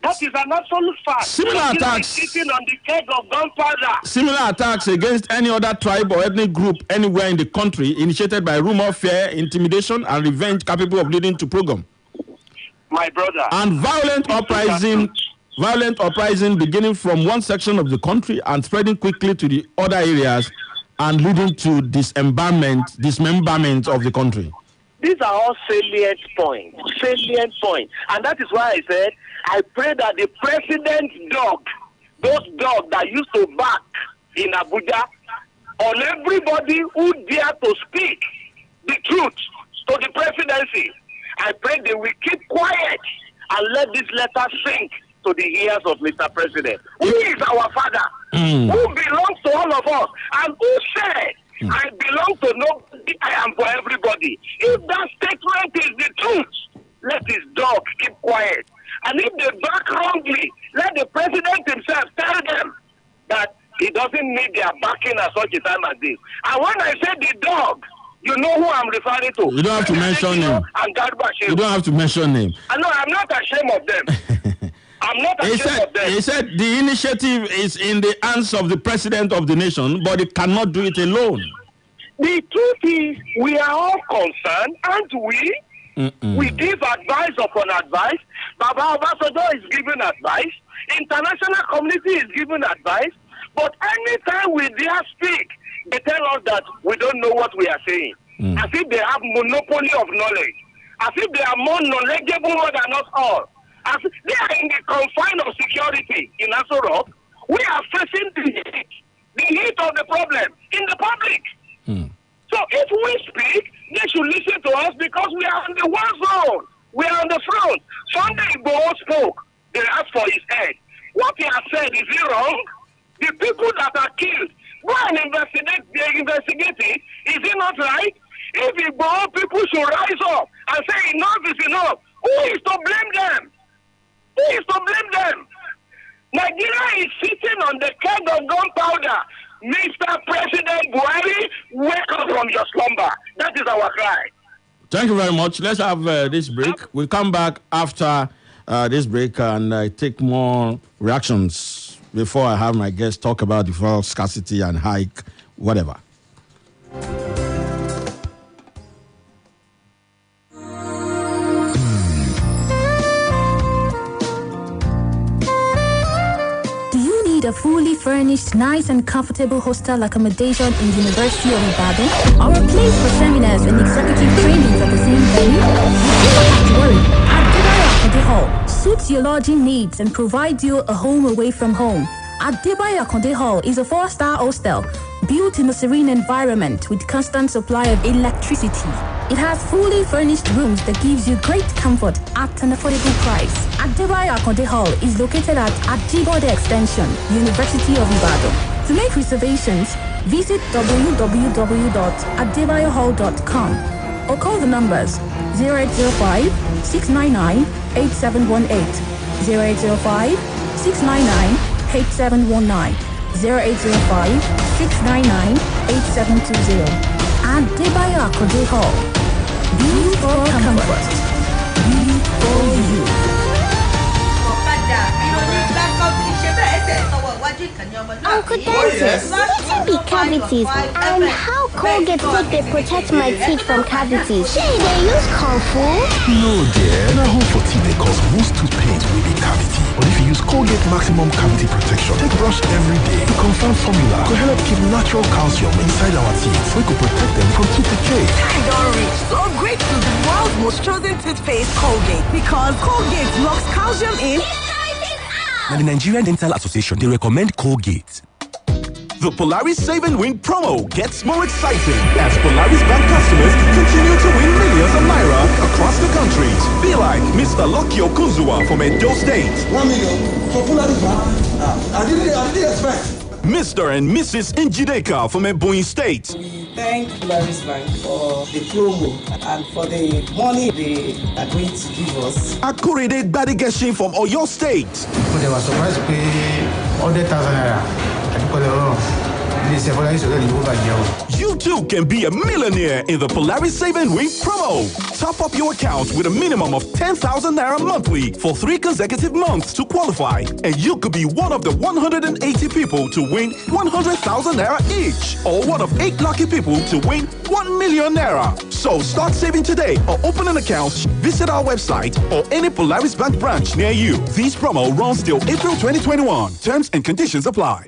That is an absolute fact. Similar attacks. Sitting on the keg of gunpowder. Similar attacks against any other tribe or ethnic group anywhere in the country, initiated by rumor, fear, intimidation, and revenge, capable of leading to pogrom. My brother. And violent uprising beginning from one section of the country and spreading quickly to the other areas and leading to dismemberment of the country. These are all salient points. And that is why I said, I pray that the president's dog, those dogs that used to bark in Abuja, on everybody who dare to speak the truth to the presidency, I pray they will keep quiet and let this letter sink to the ears of Mr. President, who is our father, who belongs to all of us, and who said, I belong to nobody, I am for everybody. If that statement is the truth, let his dog keep quiet. And if they back wrongly, let the president himself tell them that he doesn't need their backing at such a time as this. And when I say the dog, you know who I'm referring to. You don't have to mention him. You don't have to mention him. No, I'm not ashamed of them. I'm not ashamed of them. He said the initiative is in the hands of the president of the nation, but he cannot do it alone. The truth is, we are all concerned, aren't we? We give advice upon advice. Baba Obasanjo is giving advice. International community is giving advice. But anytime we dare speak, they tell us that we don't know what we are saying. As if they have monopoly of knowledge. As if they are more knowledgeable than us all. As if they are in the confine of security in Aso Rock. We are facing the heat of the problem in the public. So if we speak, they should listen to us because we are on the war zone. We are on the front. Sunday Igboho spoke. They asked for his head. What he has said, is he wrong? The people that are killed, go and investigate. They're investigating. Is it not right? If Igboho people should rise up and say enough is enough, who is to blame them? Who is to blame them? Nigeria is sitting on the keg of gunpowder. Mr. President Buhari, wake up from your slumber. That is our cry. Thank you very much. Let's have this break. We'll come back after this break and take more reactions before I have my guests talk about the fuel scarcity and hike, whatever. A fully furnished, nice and comfortable hostel accommodation in the University of Ibadan, or a place for seminars and executive trainings at the same venue? You don't have to worry. Adebayo Akonde Hall suits your lodging needs and provides you a home away from home. Adebayo Akonde Hall is a 4-star hostel built in a serene environment with constant supply of electricity. It has fully furnished rooms that gives you great comfort at an affordable price. Adebayo Akonde Hall is located at Ajibode Extension, University of Ibadan. To make reservations, visit www.adebayohall.com or call the numbers 0805-699-8718, 0805-699-8719, 0805-699-8720. Adebayo Akonde Hall. Built for comfort. Built for you. Uncle Dentist, what be cavities and how Colgate take they protect my teeth from cavities? Say they use Kung Fu? No dear, na home for teeth they cause most tooth pains will be cavity. But if you use Colgate Maximum Cavity Protection, take brush every day. The confirmed formula could help keep natural calcium inside our teeth so we could protect them from tooth decay. Time don't reach to upgrade to the world's most chosen toothpaste, Colgate, because Colgate locks calcium in. Now, the Nigerian Dental Association, they recommend Colgate. The Polaris Save and Win promo gets more exciting as Polaris Bank customers continue to win millions of naira across the country. Be like Mr. Lucky Okunzuwa from Edo State. 1 million for Polaris Bank. I didn't expect. Mr. and Mrs. Njideka from Ebonyi State. We thank Polaris Bank for the promo and for the money they are going to give us. Akurede Badigeshin from Oyo State. They were surprised to pay 100,000 naira. You too can be a millionaire in the Polaris Save and Win promo. Top up your account with a minimum of 10,000 naira monthly for 3 consecutive months to qualify, and you could be one of the 180 people to win 100,000 naira each, or one of 8 lucky people to win 1 million naira. So start saving today or open an account. Visit our website or any Polaris Bank branch near you. This promo runs till April 2021. Terms and conditions apply.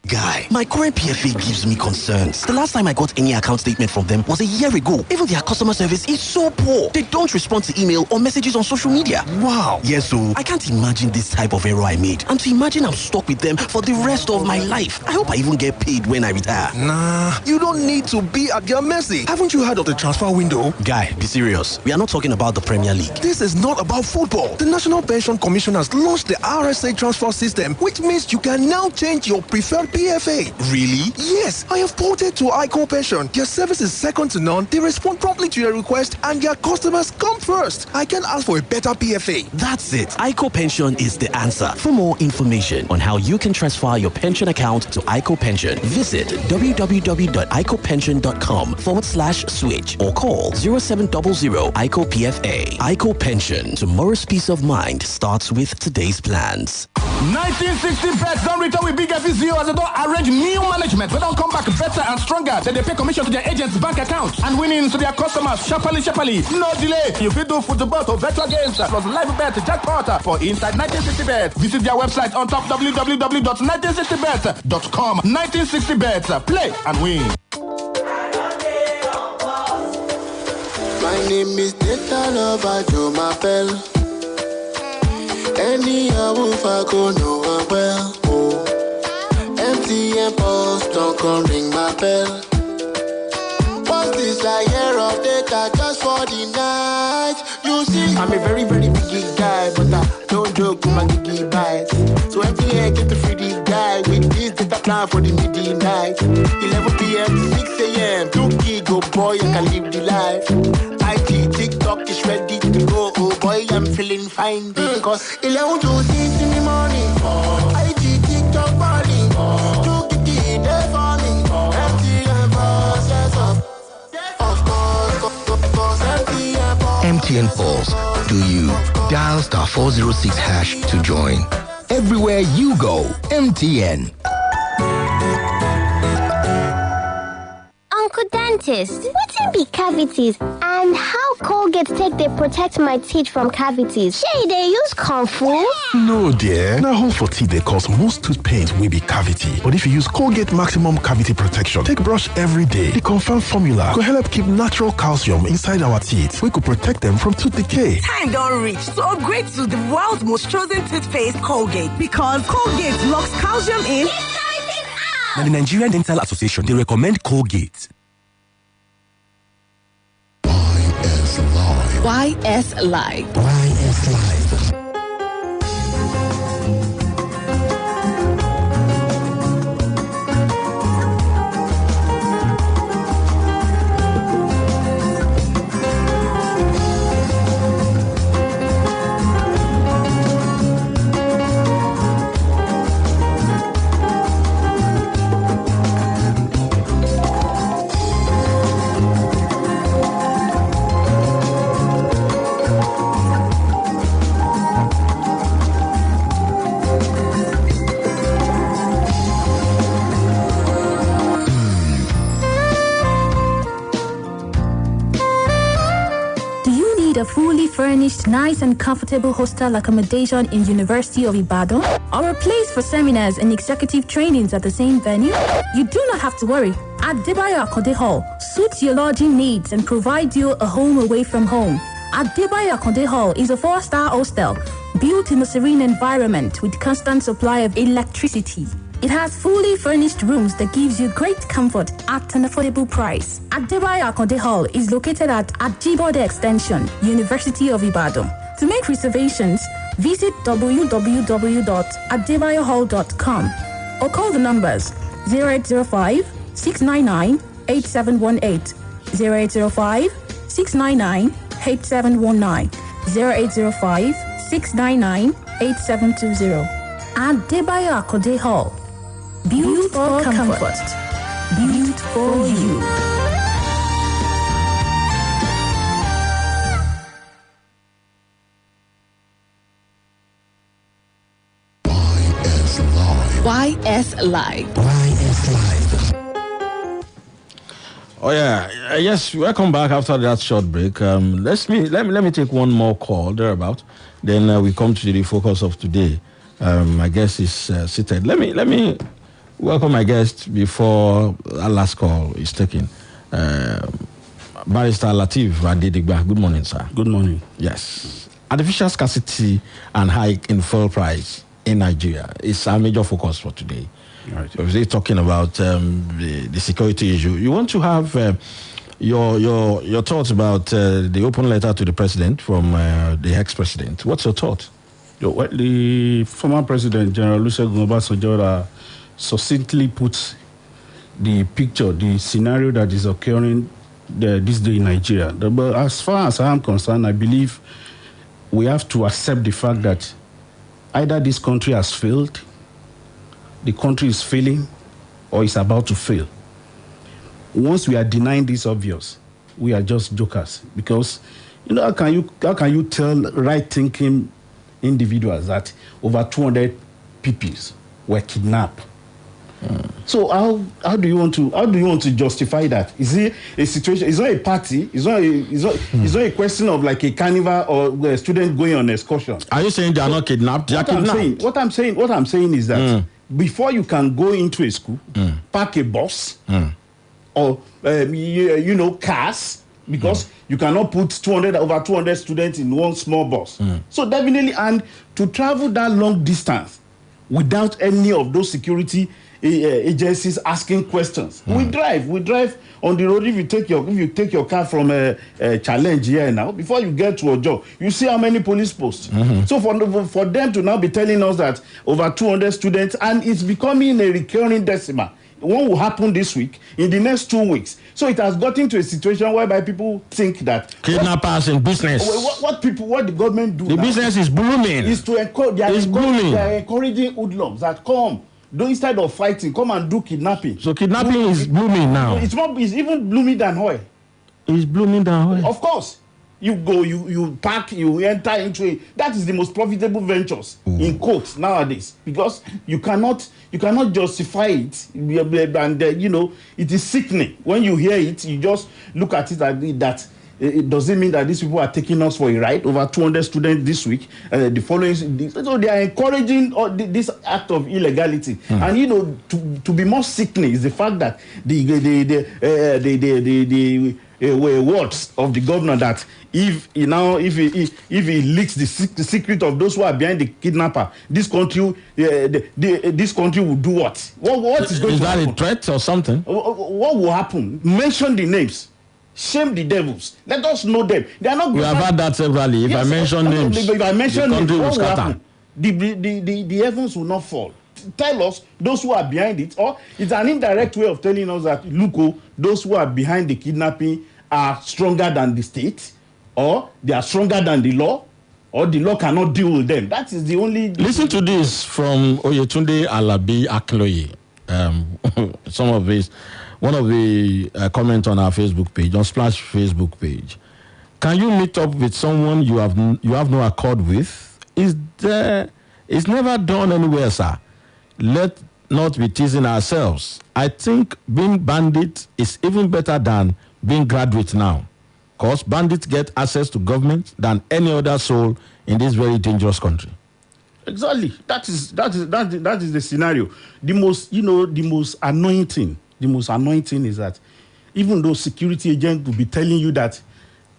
Guy, my current PFA gives me concerns. The last time I got any account statement from them was a year ago. Even their customer service is so poor. They don't respond to email or messages on social media. Wow. Yes, so I can't imagine this type of error I made. And to imagine I'm stuck with them for the rest of my life. I hope I even get paid when I retire. Nah, you don't need to be at their mercy. Haven't you heard of the transfer window? Guy, be serious. We are not talking about the Premier League. This is not about football. The National Pension Commission has launched the RSA transfer system, which means you can now change your preferred PFA. Really? Yes, I have ported to ICO Pension. Their service is second to none. They respond promptly to your request and their customers come first. I can ask for a better PFA. That's it. ICO Pension is the answer. For more information on how you can transfer your pension account to ICO Pension, visit www.icopension.com/switch or call 0700 ICO PFA. ICO Pension. Tomorrow's peace of mind starts with today's plans. 1960 bets don't return with big FCO as they don't arrange new management. We don't come back better and stronger. Then they pay commission to their agents' bank accounts and winnings to their customers. Sharply. No delay. You fit do football to virtual games plus live bet jackpot for inside 1960 bets. Visit their website on top www.1960bets.com. 1960 bets. Play and win. My name is Data Lover Joe Mapel. Any wolf I go know I'm well. Oh, MTN Pulse don't come ring my bell. What's this I hear of data just for the night? You see, I'm a very, very big guy, but I don't joke with my giggy bites. So MTN get the free deal guy with this data plan for the midnight. 11 p.m. to 6 a.m. 2 gig, oh boy, I can live the life. IG, TikTok is ready to go. Oh boy, I'm feeling fine because 11 to 6 in the morning. IG, TikTok, body. 2 gig, there for me. MTN process of course, MTN Pulse. MTN Pulse. Do you? Dial *406# to join. Everywhere you go, MTN. Uncle Dentist, what be cavities and how Colgate take they protect my teeth from cavities? Shey they use Kung Fu? No, dear. Now, hole for teeth, they cause most tooth pains will be cavity. But if you use Colgate Maximum Cavity Protection, take brush every day. The confirmed formula could help keep natural calcium inside our teeth. We could protect them from tooth decay. Time don't reach to upgrade to the world's most chosen toothpaste, Colgate. Because Colgate locks calcium in. Now, the Nigerian Dental Association, they recommend Colgate. YS Live. YS Live. A fully furnished, nice and comfortable hostel accommodation in University of Ibadan, or a place for seminars and executive trainings at the same venue? You do not have to worry. Adebayo Akonde Hall suits your lodging needs and provides you a home away from home. Adebayo Akonde Hall is a 4-star hostel built in a serene environment with constant supply of electricity. It has fully furnished rooms that gives you great comfort at an affordable price. Adebayo Akonde Hall is located at Ajibode Extension, University of Ibadan. To make reservations, visit www.adebayohall.com or call the numbers 0805 699 8718, 0805 699 8719, 0805 699 8720. Adebayo Akonde Hall. Built for comfort. Built for you. YS Live. Oh yeah, yes. Welcome back after that short break. Let me take one more call thereabout. Then we come to the focus of today. My guest is seated. Let me welcome my guest before our last call is taken. Barrister Lateef Adedigba. Good morning, sir. Good morning. Yes. Artificial scarcity and hike in fuel price in Nigeria is our major focus for today. Right. So we're talking about the security issue. You want to have your thoughts about the open letter to the president from the ex-president. What's your thought? The former president, General Olusegun Obasanjo, succinctly puts the picture, the scenario that is occurring this day in Nigeria. But as far as I am concerned, I believe we have to accept the fact that either this country has failed, the country is failing, or is about to fail. Once we are denying this obvious, we are just jokers. Because, how can you tell right-thinking individuals that over 200 PPs were kidnapped? So how do you want to justify that? Is it a situation? It's not a party. It's not a question of like a carnival or a student going on an excursion. Are you saying they are not kidnapped? They are kidnapped. What I'm saying is that before you can go into a school, park a bus, or cars, because you cannot put over 200 students in one small bus. So definitely, and to travel that long distance without any of those security agencies asking questions. We drive on the road. If you take your car from a challenge here now, before you get to a job, you see how many police posts. So for them to now be telling us that over 200 students, and it's becoming a recurring decimal. One will happen this week, in the next 2 weeks. So it has gotten to a situation whereby people think that kidnappers in business. What the government do? The now business is blooming. Is to encourage. They are encouraging hoodlums that come. Instead of fighting, come and do kidnapping. So kidnapping is blooming now. It's even blooming than oil. It's blooming than oil. Of course. You go, you pack, you enter into it. That is the most profitable ventures in quotes nowadays, because you cannot justify it, and it is sickening when you hear it. You just look at it that it doesn't mean that these people are taking us for a ride. Over 200 students this week. The following, so they are encouraging this act of illegality. And to be more sickening is the fact that the words of the governor that if he leaks the secret of those who are behind the kidnapper, this country will do what? What is going to happen? Is that a threat or something? What will happen? Mention the names. Shame the devils. Let us know them. They are not. We have had that severally. If I mention names, the country will scatter. The heavens will not fall. Tell us those who are behind it, or it's an indirect way of telling us that look, those who are behind the kidnapping are stronger than the state, or they are stronger than the law, or the law cannot deal with them. That is the only. Listen to this from Oyetunde Alabi Akinloye. One of the comments on our Facebook page, on Splash Facebook page. Can you meet up with someone you have no accord with? It's never done anywhere, sir. Let not be teasing ourselves. I think being bandit is even better than being graduate now, because bandits get access to government than any other soul in this very dangerous country. Exactly. That is the scenario. The most annoying thing is that even though security agents will be telling you that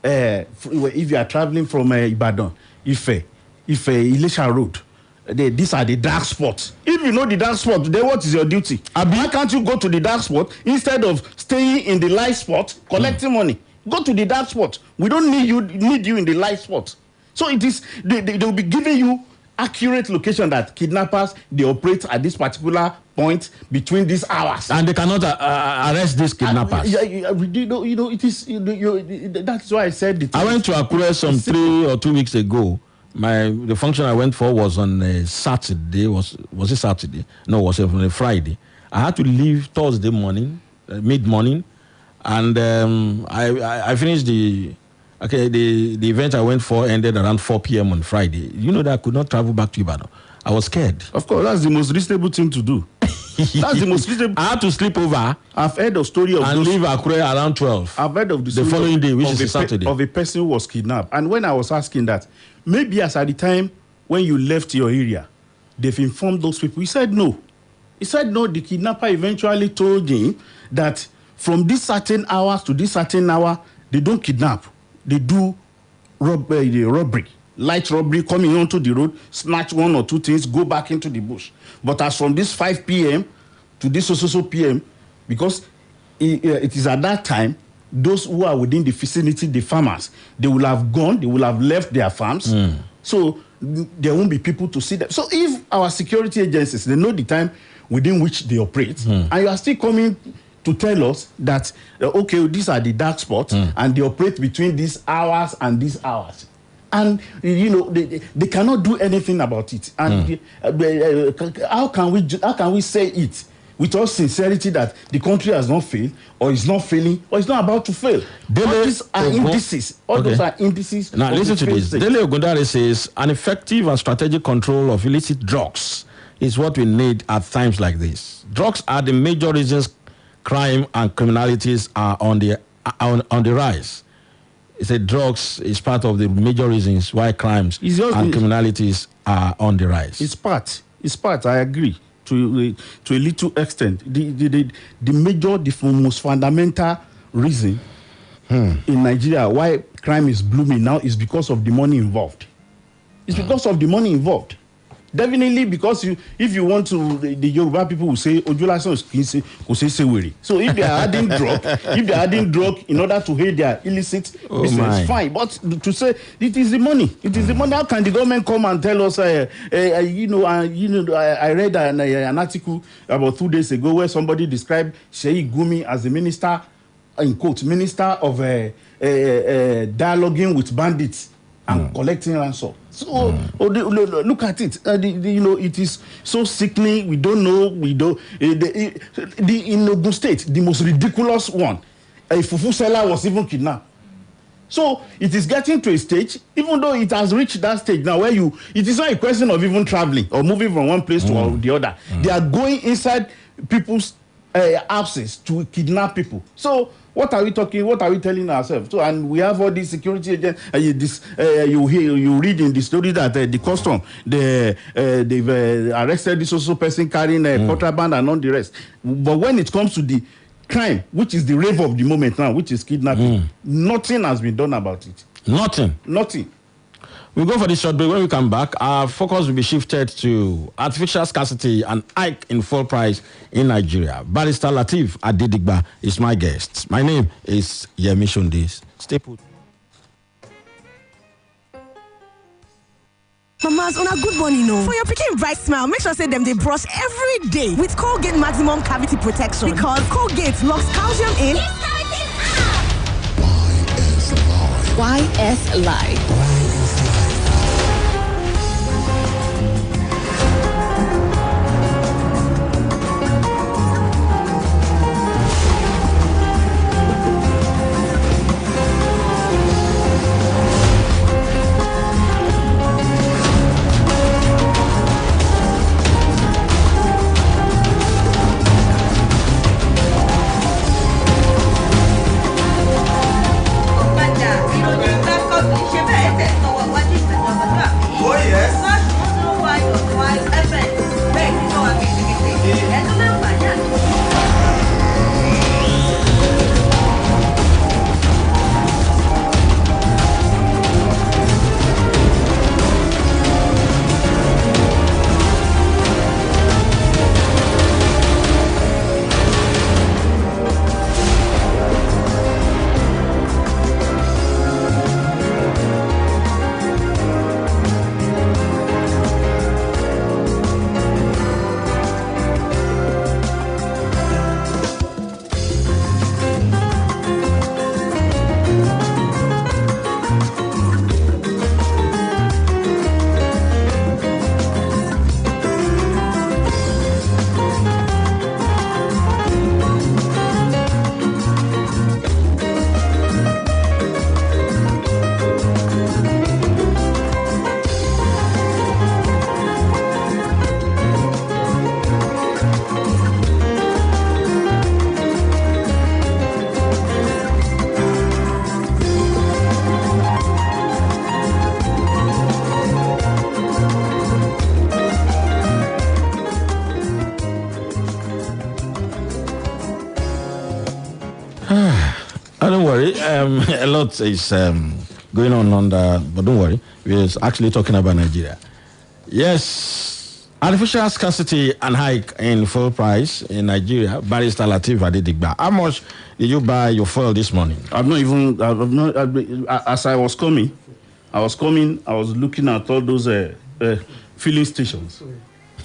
if you are traveling from Ibadan, Ife, Ilesha Road, these are the dark spots. If you know the dark spot, then what is your duty? Why can't you go to the dark spot instead of staying in the light spot collecting money? Go to the dark spot. We don't need you in the light spot. So it is they will be giving you accurate location that kidnappers they operate at this particular point between these hours, and they cannot arrest these kidnappers. It is. That's why I said it. I went to Akure some 3 or 2 weeks ago. The function I went for was on a Saturday. Was it Saturday? No, it was on a Friday. I had to leave Thursday morning, mid-morning, and I finished the event I went for ended around 4 p.m. on Friday. You know that I could not travel back to Ibadan. I was scared. Of course, that's the most reasonable thing to do. That's the most reasonable. I had to sleep over. I've heard the story of and leave Akure around 12. I've heard of the following day, which is Saturday, of a person who was kidnapped. And when I was asking that, maybe as at the time when you left your area, they've informed those people. He said no. He said no. The kidnapper eventually told him that from this certain hours to this certain hour, they don't kidnap. They do robbery. Light robbery, coming onto the road, snatch 1 or 2 things, go back into the bush. But as from this 5 p.m. to this so p.m., because it is at that time, those who are within the vicinity, the farmers, they will have gone, they will have left their farms. So there won't be people to see them. So if our security agencies, they know the time within which they operate, and you are still coming to tell us that, okay, these are the dark spots, and they operate between these hours and these hours. And, they cannot do anything about it. And how can we say it with all sincerity that the country has not failed, or is not failing, or is not about to fail? All these are indices. All those are indices. Now, listen to this. Dele Ogundare says, an effective and strategic control of illicit drugs is what we need at times like this. Drugs are the major reasons crime and criminalities are on the rise. He said drugs is part of the major reasons why crimes and criminalities are on the rise. It's part. I agree to a little extent. The major, the most fundamental reason in Nigeria why crime is blooming now is because of the money involved. It's because of the money involved. Definitely, because if you want to, the Yoruba people will say Ojulasan is say. So if they are adding drug, in order to aid their illicit business, fine. But to say it is the money, How can the government come and tell us? I read an article about 2 days ago where somebody described Sheikh Gumi as the minister, in quotes, minister of dialoguing with bandits and collecting ransom. So look at it. It is so sickening. We don't know. In Ogun State, the most ridiculous one, a fufu seller was even kidnapped. So it is getting to a stage, even though it has reached that stage now, where it is not a question of even traveling or moving from one place to the other. They are going inside people's houses to kidnap people. So what are we talking? What are we telling ourselves? So, and we have all these security agents. You read in the story that the custom they've arrested this also person carrying a contraband and all the rest. But when it comes to the crime, which is the rave of the moment now, which is kidnapping, nothing has been done about it. Nothing. We'll go for the short break. When we come back, our focus will be shifted to artificial scarcity and hike in fuel price in Nigeria. Barrister Lateef Adedigba is my guest. My name is Yemi Sonde. Stay put. Mamas, on a good morning, for your picking bright smile, make sure say them they brush every day with Colgate Maximum Cavity Protection, because Colgate locks calcium in. YS Live. a lot is going on but don't worry, we're actually talking about Nigeria. Yes, artificial scarcity and hike in fuel price in Nigeria. Barrister Lateef Adedigba, how much did you buy your fuel this morning? As I was coming, I was looking at all those filling stations.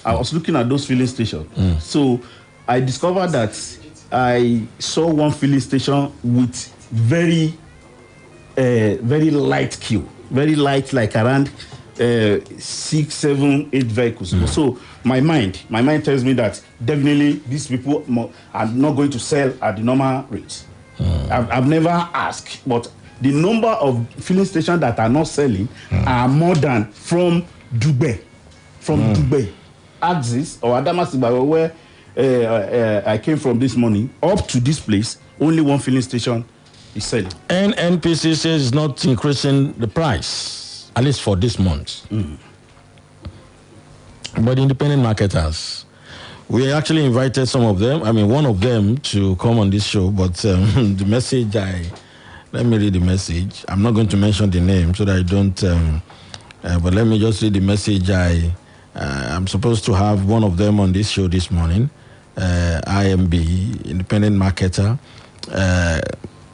I was looking at those filling stations. So I discovered that I saw one filling station with very light queue, very light, like around 6, 7, 8 vehicles. So my mind tells me that definitely these people are not going to sell at the normal rate. I've never asked, but the number of filling stations that are not selling are more than from Dubai, Axis or Adamasiba, where I came from this morning, up to this place, only one filling station is selling. NNPC says it's not increasing the price, at least for this month. But independent marketers, we actually invited some of them, one of them, to come on this show, but the message let me read the message. I'm not going to mention the name so that I don't, but let me just read the message. I'm supposed to have one of them on this show this morning, IMB, independent marketer,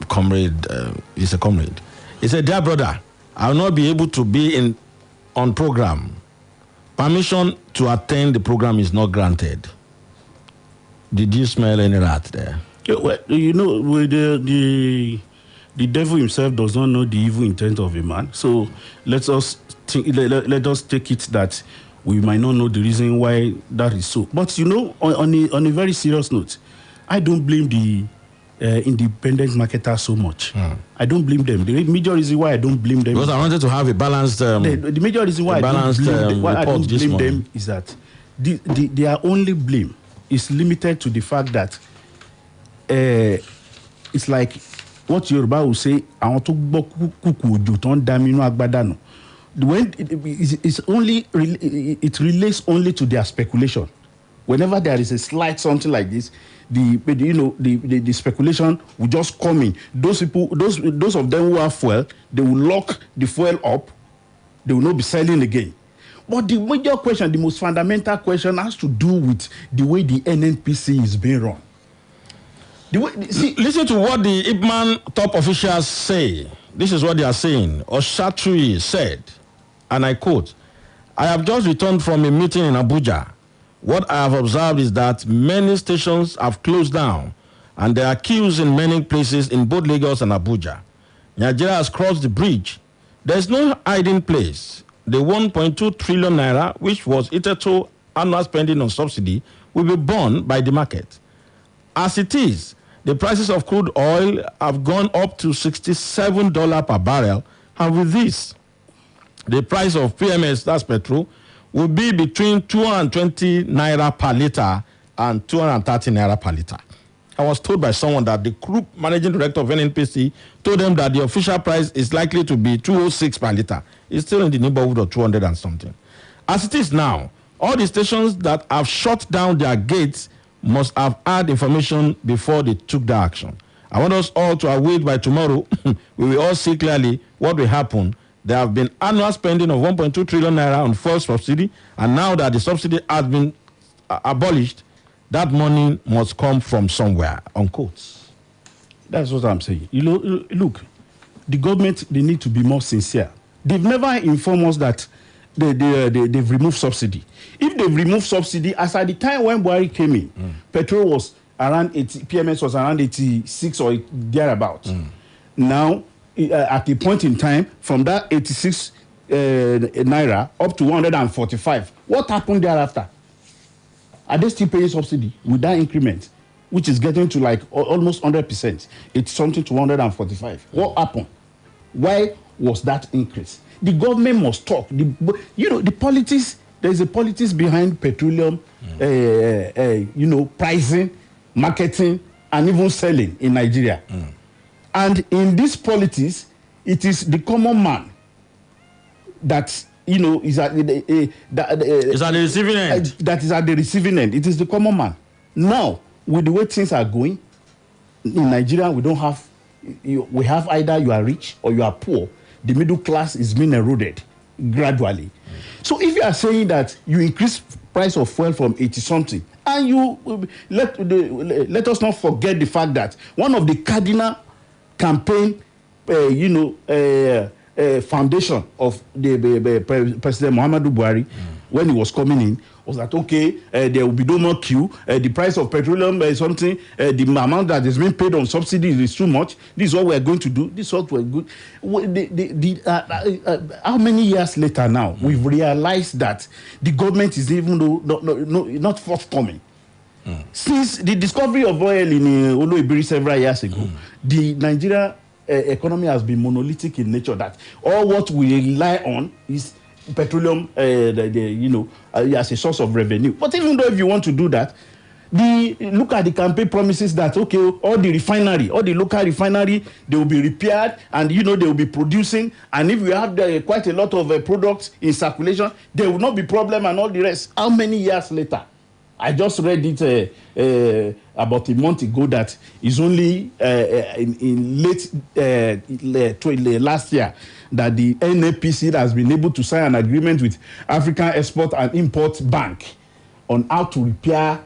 comrade, he's a comrade. He said, "Dear brother, I will not be able to be on program. Permission to attend the program is not granted." Did you smell any rat there? Well, with the devil himself does not know the evil intent of a man. So let us take it that we might not know the reason why that is so. But on a very serious note, I don't blame the independent marketers so much. I don't blame them. The major reason why I don't blame them, because I wanted to have a balanced. The major reason why I don't blame them is that their only blame is limited to the fact that it's like what Yoruba will say, I want to when it relates only to their speculation. Whenever there is a slight something like this, the speculation will just come in. Those people, those of them who have fuel, they will lock the fuel up. They will not be selling again. But the major question, the most fundamental question, has to do with the way the NNPC is being run. Listen to what the IPMAN top officials say. This is what they are saying. Oshatui said, and I quote, "I have just returned from a meeting in Abuja. What I have observed is that many stations have closed down, and there are queues in many places in both Lagos and Abuja. Nigeria has crossed the bridge. There is no hiding place. The 1.2 trillion naira, which was hitherto annual spending on subsidy, will be borne by the market. As it is, the prices of crude oil have gone up to $67 per barrel, and with this, the price of PMS, that's petrol, will be between 220 naira per liter and 230 naira per liter. I was told by someone that the group managing director of NNPC told them that the official price is likely to be 206 per liter. It's still in the neighborhood of 200 and something. As it is now, all the stations that have shut down their gates must have had information before they took the action. I want us all to await by tomorrow. We will all see clearly what will happen. There have been annual spending of 1.2 trillion naira on fuel subsidy, and now that the subsidy has been abolished, that money must come from somewhere," unquote. That's what I'm saying. Look, the government, they need to be more sincere. They've never informed us that they've removed subsidy. If they've removed subsidy, as at the time when Buhari came in, petrol was around 80, PMS was around 86 or thereabout. Now, at a point in time, from that 86 naira up to 145, what happened thereafter? Are they still paying subsidy with that increment, which is getting to like almost 100%? It's something to 145. What happened? Why was that increase? The government must talk. The politics, there's a politics behind petroleum, pricing, marketing, and even selling in Nigeria. And in this politics, it is the common man that is at the receiving end. That is at the receiving end. It is the common man. Now, with the way things are going in Nigeria, we don't have we have either you are rich or you are poor. The middle class is being eroded gradually. So if you are saying that you increase price of fuel from 80 something, and you let us not forget the fact that one of the cardinal campaign foundation of the President Muhammadu Buhari when he was coming in was that there will be no more queue, the price of petroleum something, the amount that is being paid on subsidies is too much. This is what we are going to do. This is what we're good. How many years later now we've realized that the government is even not forthcoming. Since the discovery of oil in Oloibiri several years ago, the Nigeria economy has been monolithic in nature. That all what we rely on is petroleum, as a source of revenue. But even though if you want to do that, look at the campaign promises that all the local refinery, they will be repaired and they will be producing. And if we have quite a lot of products in circulation, there will not be problem and all the rest. How many years later? I just read it about a month ago that is only in late last year that the NAPC has been able to sign an agreement with African Export and Import Bank on how to repair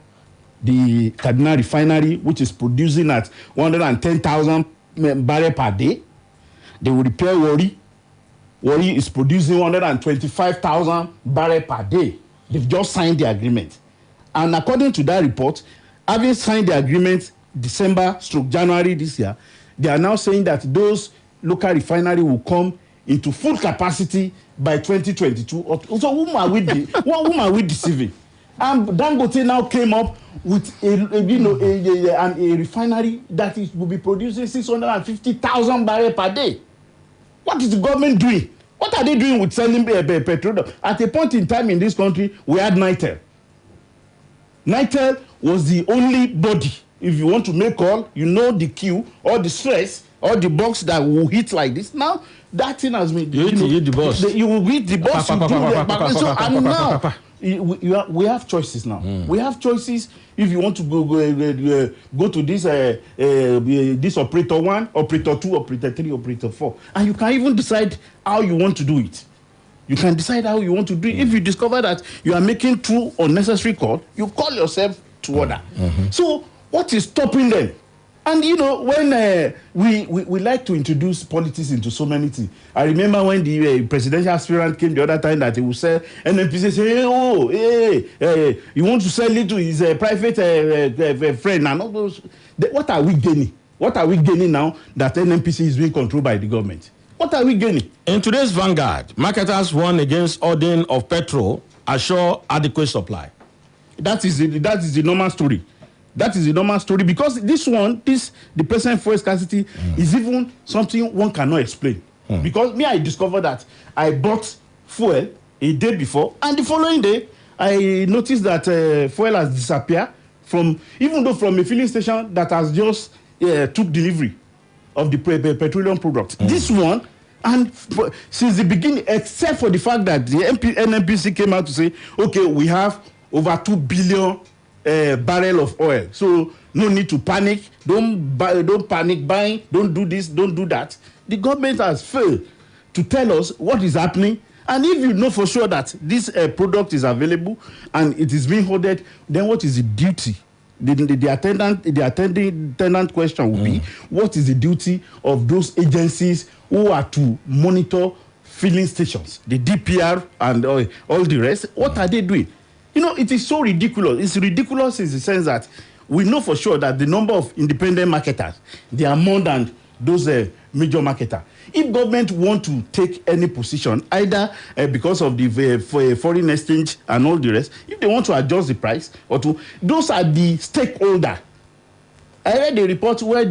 the Kaduna refinery, which is producing at 110,000 barrels per day. They will repair Warri. Warri is producing 125,000 barrels per day. They've just signed the agreement. And according to that report, having signed the agreement December/January this year, they are now saying that those local refineries will come into full capacity by 2022. So whom are we deceiving? Dangote now came up with a refinery that will be producing 650,000 barrels per day. What is the government doing? What are they doing with selling petroleum? At a point in time in this country, we had NITEL. NITEL was the only body. If you want to make call, the queue, or the stress, or the box that will hit like this. Now, that thing has been... You hit the boss. You will hit the boss. And now, we have choices now. We have choices if you want to go to this operator 1, operator 2, operator 3, operator 4. And you can even decide how you want to do it. You can decide how you want to do it. If you discover that you are making too unnecessary call, you call yourself to order. So what is stopping them? And when we like to introduce politics into so many things. I remember when the presidential aspirant came the other time that he would say, NNPC say, you want to sell it to his private friend. And all those. What are we gaining? What are we gaining now that NNPC is being controlled by the government? What are we gaining? In today's Vanguard, marketers warn against ordering of petrol, assure adequate supply. That is the normal story. That is the normal story because the present fuel scarcity is even something one cannot explain. Because I discovered that I bought fuel a day before, and the following day I noticed that fuel has disappeared even though from a filling station that has just took delivery of the petroleum product. This one, and since the beginning, except for the fact that the NNPC came out to say, okay, we have over 2 billion barrel of oil, so no need to panic. Don't panic buying. Don't do this. Don't do that. The government has failed to tell us what is happening. And if you know for sure that this product is available and it is being hoarded, then what is the duty? The attendant question will be, what is the duty of those agencies who are to monitor filling stations, the DPR and all the rest? What are they doing? It is so ridiculous. It's ridiculous in the sense that we know for sure that the number of independent marketers, they are more than those major marketers. If government want to take any position, either because of the foreign exchange and all the rest, if they want to adjust the price, those are the stakeholder. I read the report where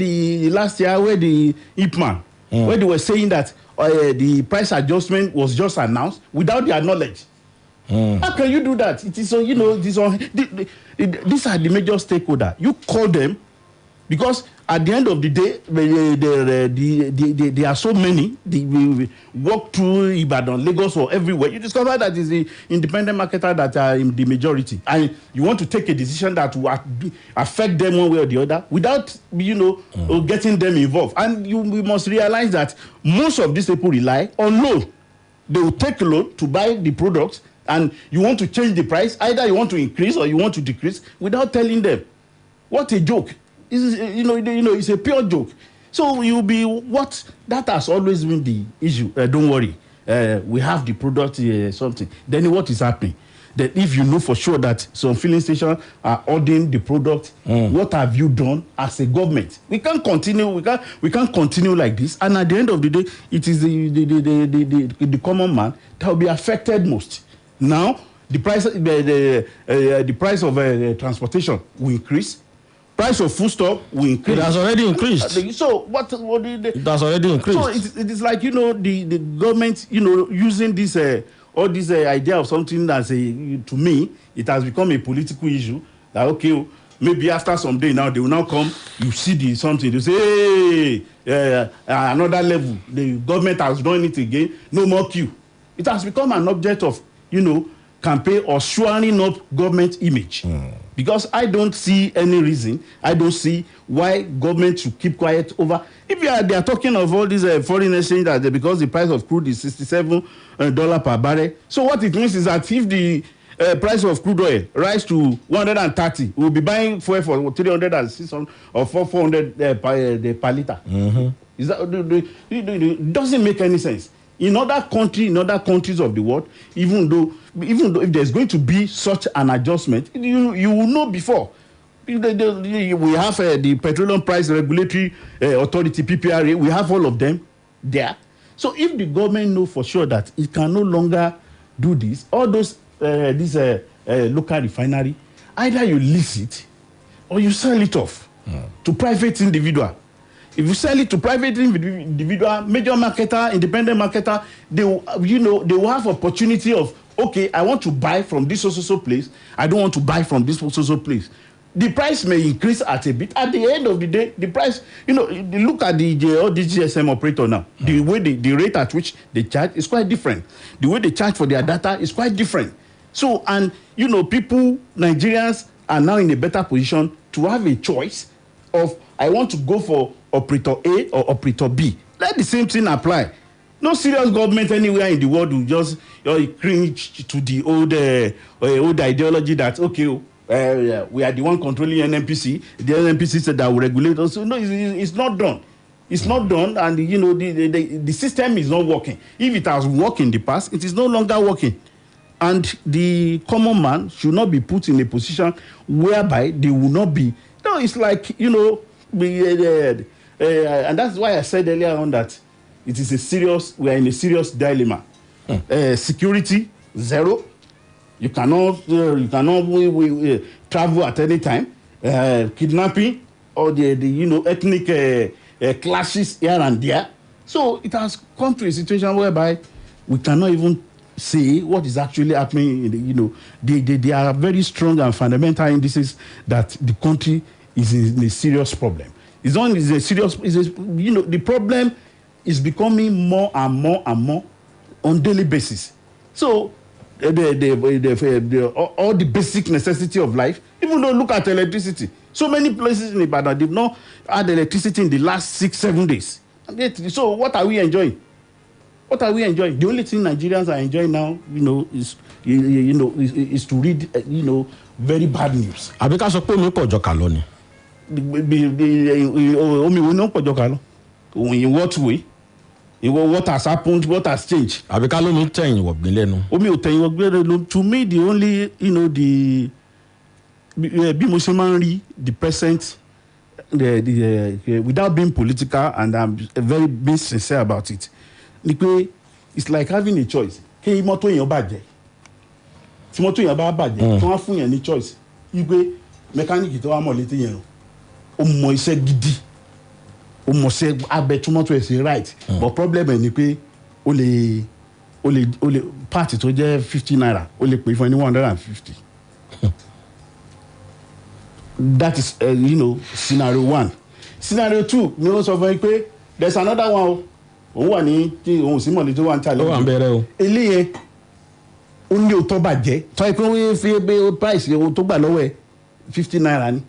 last year where the IPMAN, where they were saying that the price adjustment was just announced without their knowledge. How can you do that? It is these are the major stakeholder. You call them, Because at the end of the day, there are so many. We walk through Ibadan, Lagos, or everywhere. You discover that is the independent marketer that are in the majority, and you want to take a decision that will affect them one way or the other without, getting them involved. And we must realize that most of these people rely on loan. They will take a loan to buy the products, and you want to change the price. Either you want to increase or you want to decrease without telling them. What a joke! It's a pure joke. So that has always been the issue. Don't worry, we have the product something. Then what is happening? That if you know for sure that some filling stations are ordering the product, what have you done as a government? We can't continue. We can't continue like this. And at the end of the day, it is the common man that will be affected most. Now the price of transportation will increase. Price of foodstuff will increase. It has already increased. So what? It has already increased. So it is like the government using this all this idea of something that's to me it has become a political issue. That maybe after some day now they will now come. You see something. You say another level. The government has done it again. No more queue. It has become an object of campaign or shoring up government image. Because I don't see any reason. I don't see why government should keep quiet over. If they are talking of all these foreign exchange because the price of crude is $67 per barrel. So what it means is that if the price of crude oil rise to 130, we'll be buying fuel for 300 600 or 400 per liter. Is that it doesn't make any sense. In other countries of the world, even though if there's going to be such an adjustment, you will know before. We have the Petroleum Price Regulatory Authority, PPRA. We have all of them there. So if the government know for sure that it can no longer do this, all those local refinery, either you lease it or you sell it off to private individual. If you sell it to private individual, major marketer, independent marketer, they will have opportunity of, okay, I want to buy from this so place. I don't want to buy from this so place. The price may increase at a bit. At the end of the day, the price, look at all the GSM operator now. The way the rate at which they charge is quite different. The way they charge for their data is quite different. So, and people, Nigerians are now in a better position to have a choice of, I want to go for operator A or operator B. Let the same thing apply. No serious government anywhere in the world will just cringe to the old ideology that we are the one controlling NNPC. The NNPC said that will regulate us. So no, it's not done. It's not done, and the system is not working. If it has worked in the past, it is no longer working. And the common man should not be put in a position whereby they will not be. No, it's like and that's why I said earlier on that we are in a serious dilemma. Security, zero. You cannot travel at any time. Kidnapping or the ethnic clashes here and there. So it has come to a situation whereby we cannot even say what is actually happening. There are very strong and fundamental indices that the country is in a serious problem. The problem is becoming more and more and more on daily basis. So all the basic necessity of life, even though look at electricity. So many places in Ibadan, they've not had electricity in the last 6-7 days. So what are we enjoying? What are we enjoying? The only thing Nigerians are enjoying now, is to read, very bad news. Abika sọ pé mi pọ̀ jọ kà lọ ni. Omi wo no pọ̀ jọ kà lọ? In what way? What has happened? What has changed? Abika ló mi tẹ̀yìn wọ̀gbìn lẹ́nu. Omi ò tẹ̀yìn wọ̀gbìn lẹ́nu. To me, the only, bí mo ṣe máa ń rí the present, without being political, and I'm very being sincere about it. It's like having a choice. Kí mọ́tò èèyàn bàjẹ́. Tí mọ́tò èèyàn bá bàjẹ́, tí wọ́n fún yẹn ní choice. Wípé mẹkáníìkì tó wá mọ̀ létí yẹn ó mọ iṣẹ́ gidi. Ó mọ̀ ṣe abẹ tí mọ́tò ẹ̀ sí right. But problem ẹ̀ ni pé ó lè part tó jẹ́ 50 naira ó lè pè fún ẹni 150. That is, scenario 1. Scenario 2, ni wọ́n sọ fún mi pé there's another one. Òun wà ní tí òun sì mọ̀ ní tó wà ń tà lẹ́yìn. Ó wà ń bẹ̀rẹ̀ o. Eléyẹn ó ní òótọ́ bàjẹ́. Tọ́ ẹ pé wọ́n fi price ohun tó gbà lọ́wọ́ ẹ̀ 50 naira ni.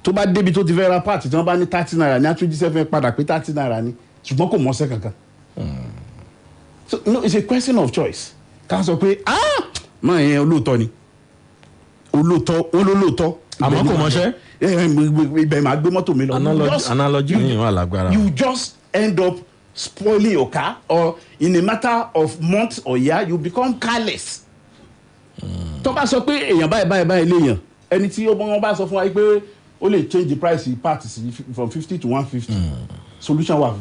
Tó bá débi tó ti fẹ́ ra part tí wọ́n bá ní 30 naira ní àtúnjíṣẹ́ fẹ́ padà pé 30 naira ni. Ṣùgbọ́n kò mọ̀ọ́sẹ́ kankan. So it's a question of choice. Ká sọ pé máa yẹn olóòótọ́ ni. Olóòótọ́. Àmọ́ kò mọ̀ọ́sẹ́. Ibẹ̀ máa gbé mọ́tò mi lọ. Analogy yìí wà lágbára. You just end up spoiling your car, or in a matter of months or year you become careless. Tó bá sọ pé èèyàn báyìí léèyàn, ẹni tí wọ́n bá sọ fún wa pé ó lè change the price parts from 50 to 150. Solution wà.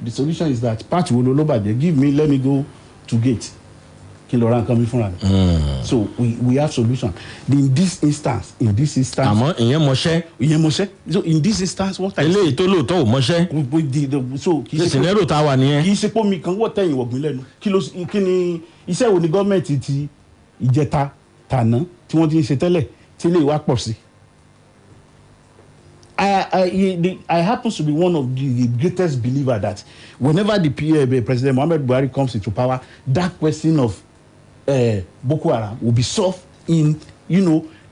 The solution is that part wo ló bàjẹ́, give me, let me go to gate. Kí lọ ra nǹkan mi fúnra mi. So we have solution. In this instance. Àmọ́ ìyẹn mọṣẹ́. So in this instance what I say. Eléyìí tó lóòótọ́ ò mọṣẹ́. So kì í ṣe scenario tá a wà nìyẹn. Kì í ṣe pé omi kan wọ́n tẹ̀yìn wọ̀gbìn lẹ́nu. Kí ni iṣẹ́ wo ni gọ́ọ̀mẹ̀ntì ti ìjẹta tàná tí wọ́n ti ń ṣe tẹ́lẹ̀ tí ilé ìwà pọ̀ sí. I happen to be one of the greatest believer that whenever the President Muhammad Buhari comes into power, that question of Boko Haram will be solved in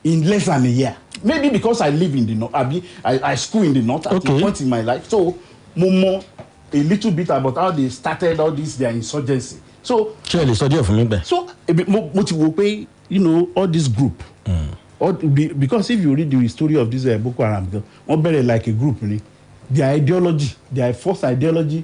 less than a year. Maybe because I live in the north, I school in the north at a point in my life, so more a little bit about how they started all this their insurgency. So mo ti wo pé all this group. Because if you read the story of this Boko Haram, one better like a group, their ideology, their first ideology,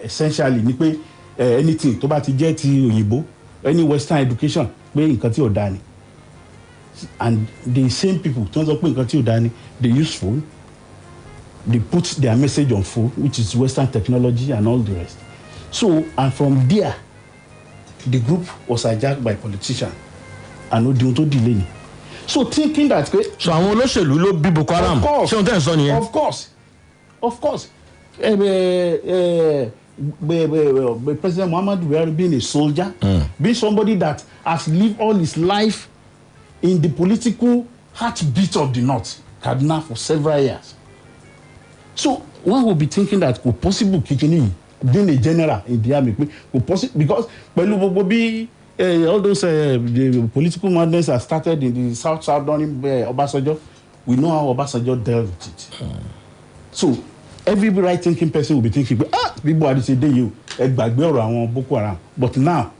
essentially, anything tó bá ti jẹ́ ti òyìnbó, any Western education, pé nǹkan tí ò dá ni. And the same people tó ń sọ pé nǹkan tí ò dá ni, they use phone, they put their message on phone, which is Western technology and all the rest. So, and from there, the group was hijacked by politicians and odi to delay ni. So thinking that. So àwọn olóṣèlú ló bí Boko Haram. Ṣé o tẹ́ ń sọ nìyẹn? Of course. President Muhammad Buhari being a soldier, being somebody that has lived all his life in the political heartbeat of the North, Kaduna, for several years. So one will be thinking that could possible kikini being a general in the army could possible, because all those the political madness has started in the south during Obasanjo. We know how Obasanjo dealt with it. So every right thinking person will be thinking, people are say you gbàgbé ọ̀rọ̀ àwọn Boko Haram, but now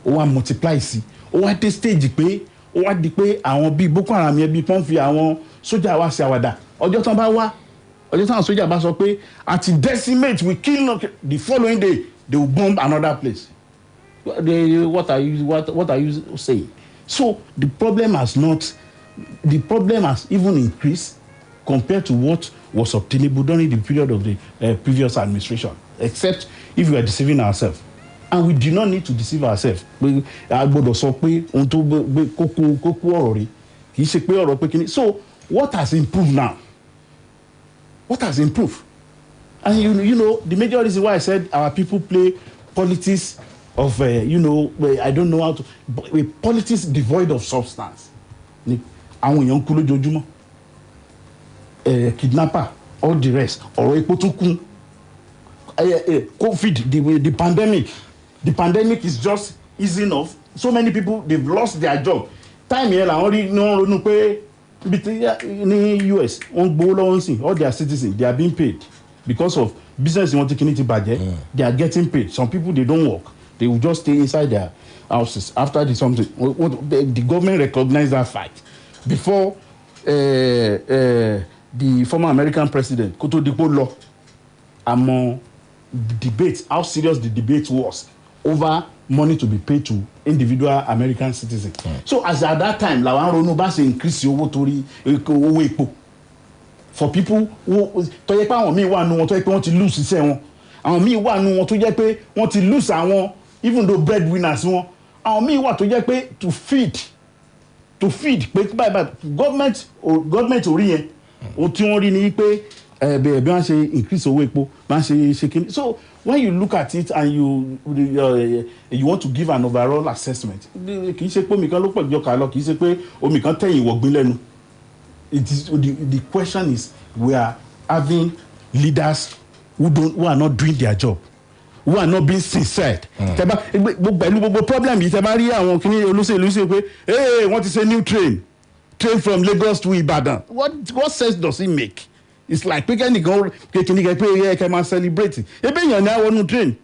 ó wá multiply sí, ó wá dé stage pé ó wá di pé àwọn bíi Boko Haram yẹn bíi pọ́n fi àwọn sójà wá sí àwàdà. Ọjọ́ tán bá wá, ọjọ́ tán sójà bá sọ pé àti decimate we kill, the following day they will bomb another place. What are you saying? So the problem has even increased compared to what was obtainable during the period of the previous administration, except if we are deceiving ourselves. And we do not need to deceive ourselves. So what has improved now? What has improved? And you know, the major reason why I said our people play politics of, I don't know how to, politics devoid of substance. Kidnapper, all the rest, or COVID, the pandemic is just easing off. So many people, they've lost their job. Time here, in the US, all their citizens, they are being paid because of business in budget. They are getting paid. Some people, they don't work. They will just stay inside their houses after the something. The government recognized that fact. Before the former American president, Koto Dipo Law, among the debate, how serious the debate was over money to be paid to individual American citizens. So as at that time, Lawan Ronu Bas increase your tori for people who to ye pa won mi wa nu won to ye pe won ti lose ise won. Àwọn mi wa nu won to je pe won ti lose àwọn, even though breadwinners won. Àwọn mi wa to je pe to feed pé by government ori yẹn o tí wọ́n rí ni pé bí wọ́n ṣe increase owó epo wọ́n ṣe kíni. So when you look at it and you want to give an overall assessment, kì í ṣe pé omi kan ló pọ̀ jọ kà lọ, kì í ṣe pé omi kan tẹ̀yìn wọ̀gbìn lẹ́nu. It is the question is, we are having leaders who are not doing their job, who are not being sincere. Gbogbo problem yìí tẹ́ bá rí àwọn kìíní olóṣèlú ṣe pé wọ́n ti ṣe new train from Lagos to Ibadan. What sense does it make? It's like pé kẹ́nìkan kékeré kẹ́ pé kẹ́ máa celebrate. Ebe èèyàn ní àwọn new train.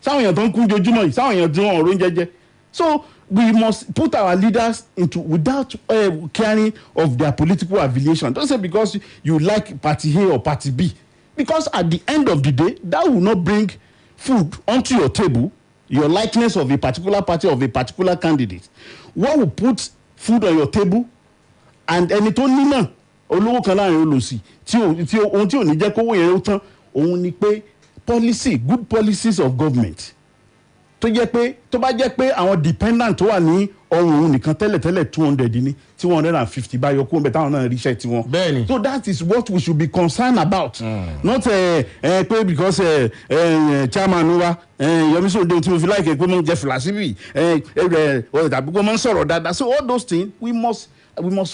Sáwọn èèyàn tó ń kú jojúmọ́ yìí, sáwọn èèyàn tí wọ́n ọ̀rọ̀ ń jẹjẹ. So we must put our leaders into without caring of their political affiliation. Don't say because you like party A or party B. Because at the end of the day, that will not bring food onto your table, your likeness of a particular party, of a particular candidate. What will put food on your table, and ẹni tó ní náà olówó kan láàrin olùsí tí ohun tí ò ní jẹ́ kówó yẹn ó tán òun ni pé good policies of government tó bá jẹ́ pé àwọn dependent tó wà ní ọrùn òun nìkan tẹ́lẹ̀tẹ́lẹ̀ 200 ní tí 150 bá yọ kó ń bẹ táwọn náà ríṣẹ́ tiwọn. Bẹ́ẹ̀ni. So that is what we should be concerned about. Not pé because chairman wa Yemi Sonde tí mo fi láìpẹ́ pé mo jẹ fìlà síbì tàbí pé mo ń sọ̀rọ̀ dáadáa. So all those things we must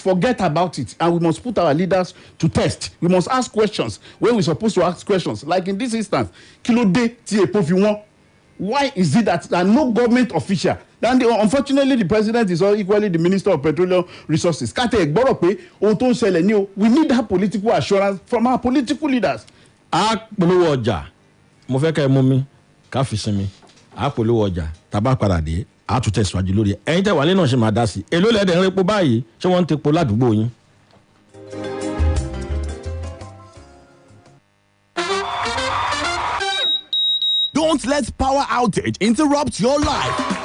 forget about it, and we must put our leaders to test. We must ask questions when we're supposed to ask questions. Like in this instance, kí ló dé tí epo fi wọ́n? Why is it that no government official, then unfortunately the president is equally the minister of petroleum resources, kate gbọ́rọ̀ pé ohun tó ń ṣẹlẹ̀ ní o, we need that political assurance from our political leaders. A polówó ọjà, mo fẹ́ kẹ́ ẹ mú mi ká fi sinmi. A polówó ọjà, tá bá padà dé, a tún tẹ̀síwájú lórí ẹ̀. Ẹ̀yin tẹ́ wà lé náà ṣe máa dá sí. Èló lẹ́dẹ̀ ń repo báyìí, ṣé wọ́n ń tepo ládùúgbò yín? Don't let power outage interrupt your life.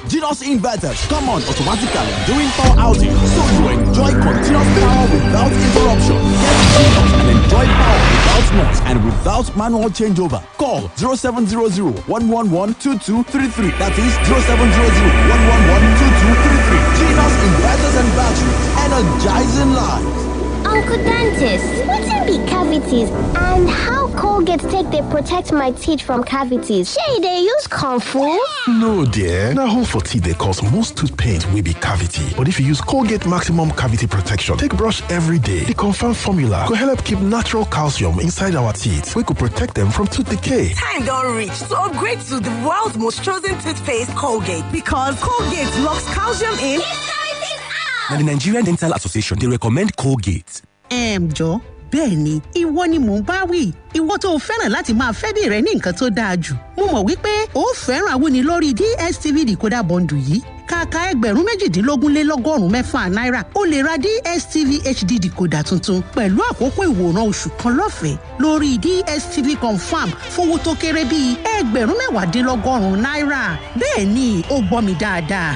Genius inverters come on automatically during power outage, so you enjoy continuous power without interruption. Get Genius and enjoy power without noise and without manual changeover. Call 0700-111-2233. That is 0700-111-2233. Genius inverters and batteries, energizing life. Uncle Dentist, what can be cavities and how Colgate take they protect my teeth from cavities? Shey, they use Kung Fu? No, dear. Now, hole for teeth they cause most tooth pain will be cavity. But if you use Colgate Maximum Cavity Protection, take brush every day. The confirmed formula could help keep natural calcium inside our teeth. We could protect them from tooth decay. Time don't reach to upgrade to the world's most chosen toothpaste, Colgate. Because Colgate locks calcium in. Now, the Nigerian Dental Association, they recommend Colgate. Jọ bẹ́ẹ̀ ni ìwọ ni mò ń bá wí ìwọ tó fẹ́ràn láti máa fẹ́ bí rẹ ní nǹkan tó dáa jù mo mọ̀ wípé ó fẹ́ràn awúni lórí DSTV decoder bundle yìí kàkà ẹgbẹ̀rún $18,600 náírà ó lè ra DSTV HD decoder tuntun pẹ̀lú àkókò ìwòran oṣù kan lọ́fẹ̀ẹ́ lórí DSTV Confirm fowó tó kéré bíi ẹgbẹ̀rún $19,000 náírà bẹ́ẹ̀ ni ó gbọ́ mi dáadáa.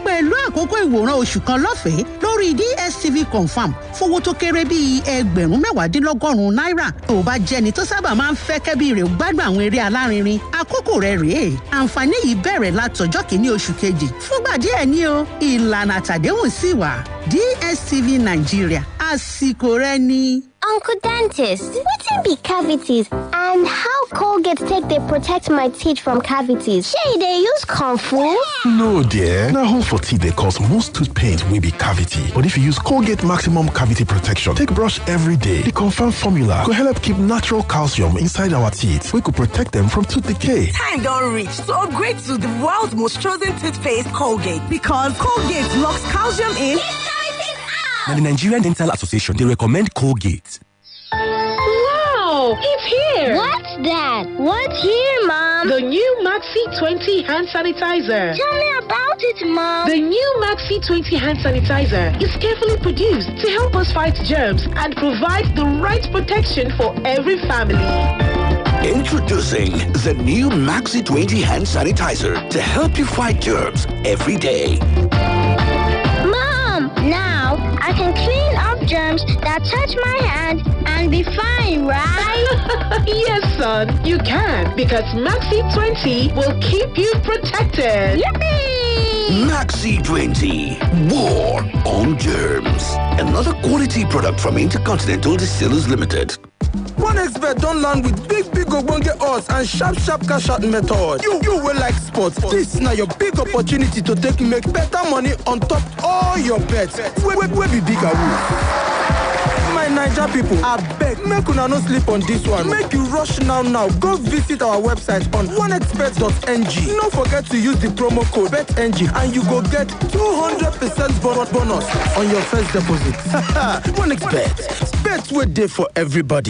Pẹ̀lú àkókò ìwòran oṣù kan lọ́fẹ̀ẹ́ lórí DSTV Confirm fowó tó kéré bíi ẹgbẹ̀rún $19,000 náírà. Tó bá jẹ́ni tó sábà máa ń fẹ́ kẹ́bí rẹ̀ gbádùn àwọn eré alárinrin, àkókò rẹ̀ rèé. Àǹfààní yìí bẹ̀rẹ̀ látọjọ́ kìíní oṣù kejì. Fúngbà díẹ̀ ni o, ìlànà àtàdéhùn sì wà. DSTV Nigeria, àsìkò rẹ̀ ni. Uncle Dentist, what can be cavities and how Colgate take they protect my teeth from cavities? Shey, they use Kung Fu? No, dear. Now, hole for teeth they cause most tooth pain will be cavity. But if you use Colgate Maximum Cavity Protection, take brush every day. The confirmed formula could help keep natural calcium inside our teeth. We could protect them from tooth decay. Time don't reach to upgrade to the world's most chosen toothpaste, Colgate. Because Colgate locks calcium in. Now, the Nigerian Dental Association, they recommend Colgate. Wow, it's here! What's that? What's here, Mom? The new Maxi 20 hand sanitizer. Tell me about it, Mom. The new Maxi 20 hand sanitizer is carefully produced to help us fight germs and provide the right protection for every family. Introducing the new Maxi 20 hand sanitizer to help you fight germs every day. Mom, now I can clean up germs that touch my hand and be fine, right? Yes, son, you can, because Maxi 20 will keep you protected. Yippee! Maxi 20. War on germs. Another quality product from Intercontinental Distillers Limited. OneXBet don't land with big ogbonge odds and sharp cash out method. You will like sports. This now your big opportunity to make better money on top all your bets. Where be bigger woo? My Naija people, I beg, make una no sleep on this one. Make you rush now. Go visit our website on onexbet.ng. Don't forget to use the promo code BETNG and you go get 200% bonus on your first deposit. OneXBet, bet we're there for everybody.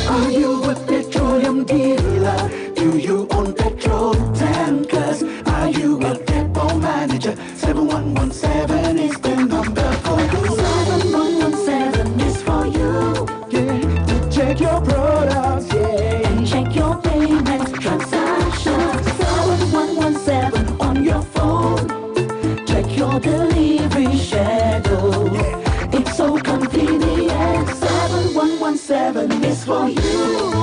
Are you a petroleum dealer? Do you own petrol tankers? Are you a depot manager? 7117 is the number for you. 7117 is for you. Yeah, to check your products, yeah, and check your payments, transactions. 7117 on your phone. Check your delivery schedule. Yeah. It's so convenient. 7117 is for you.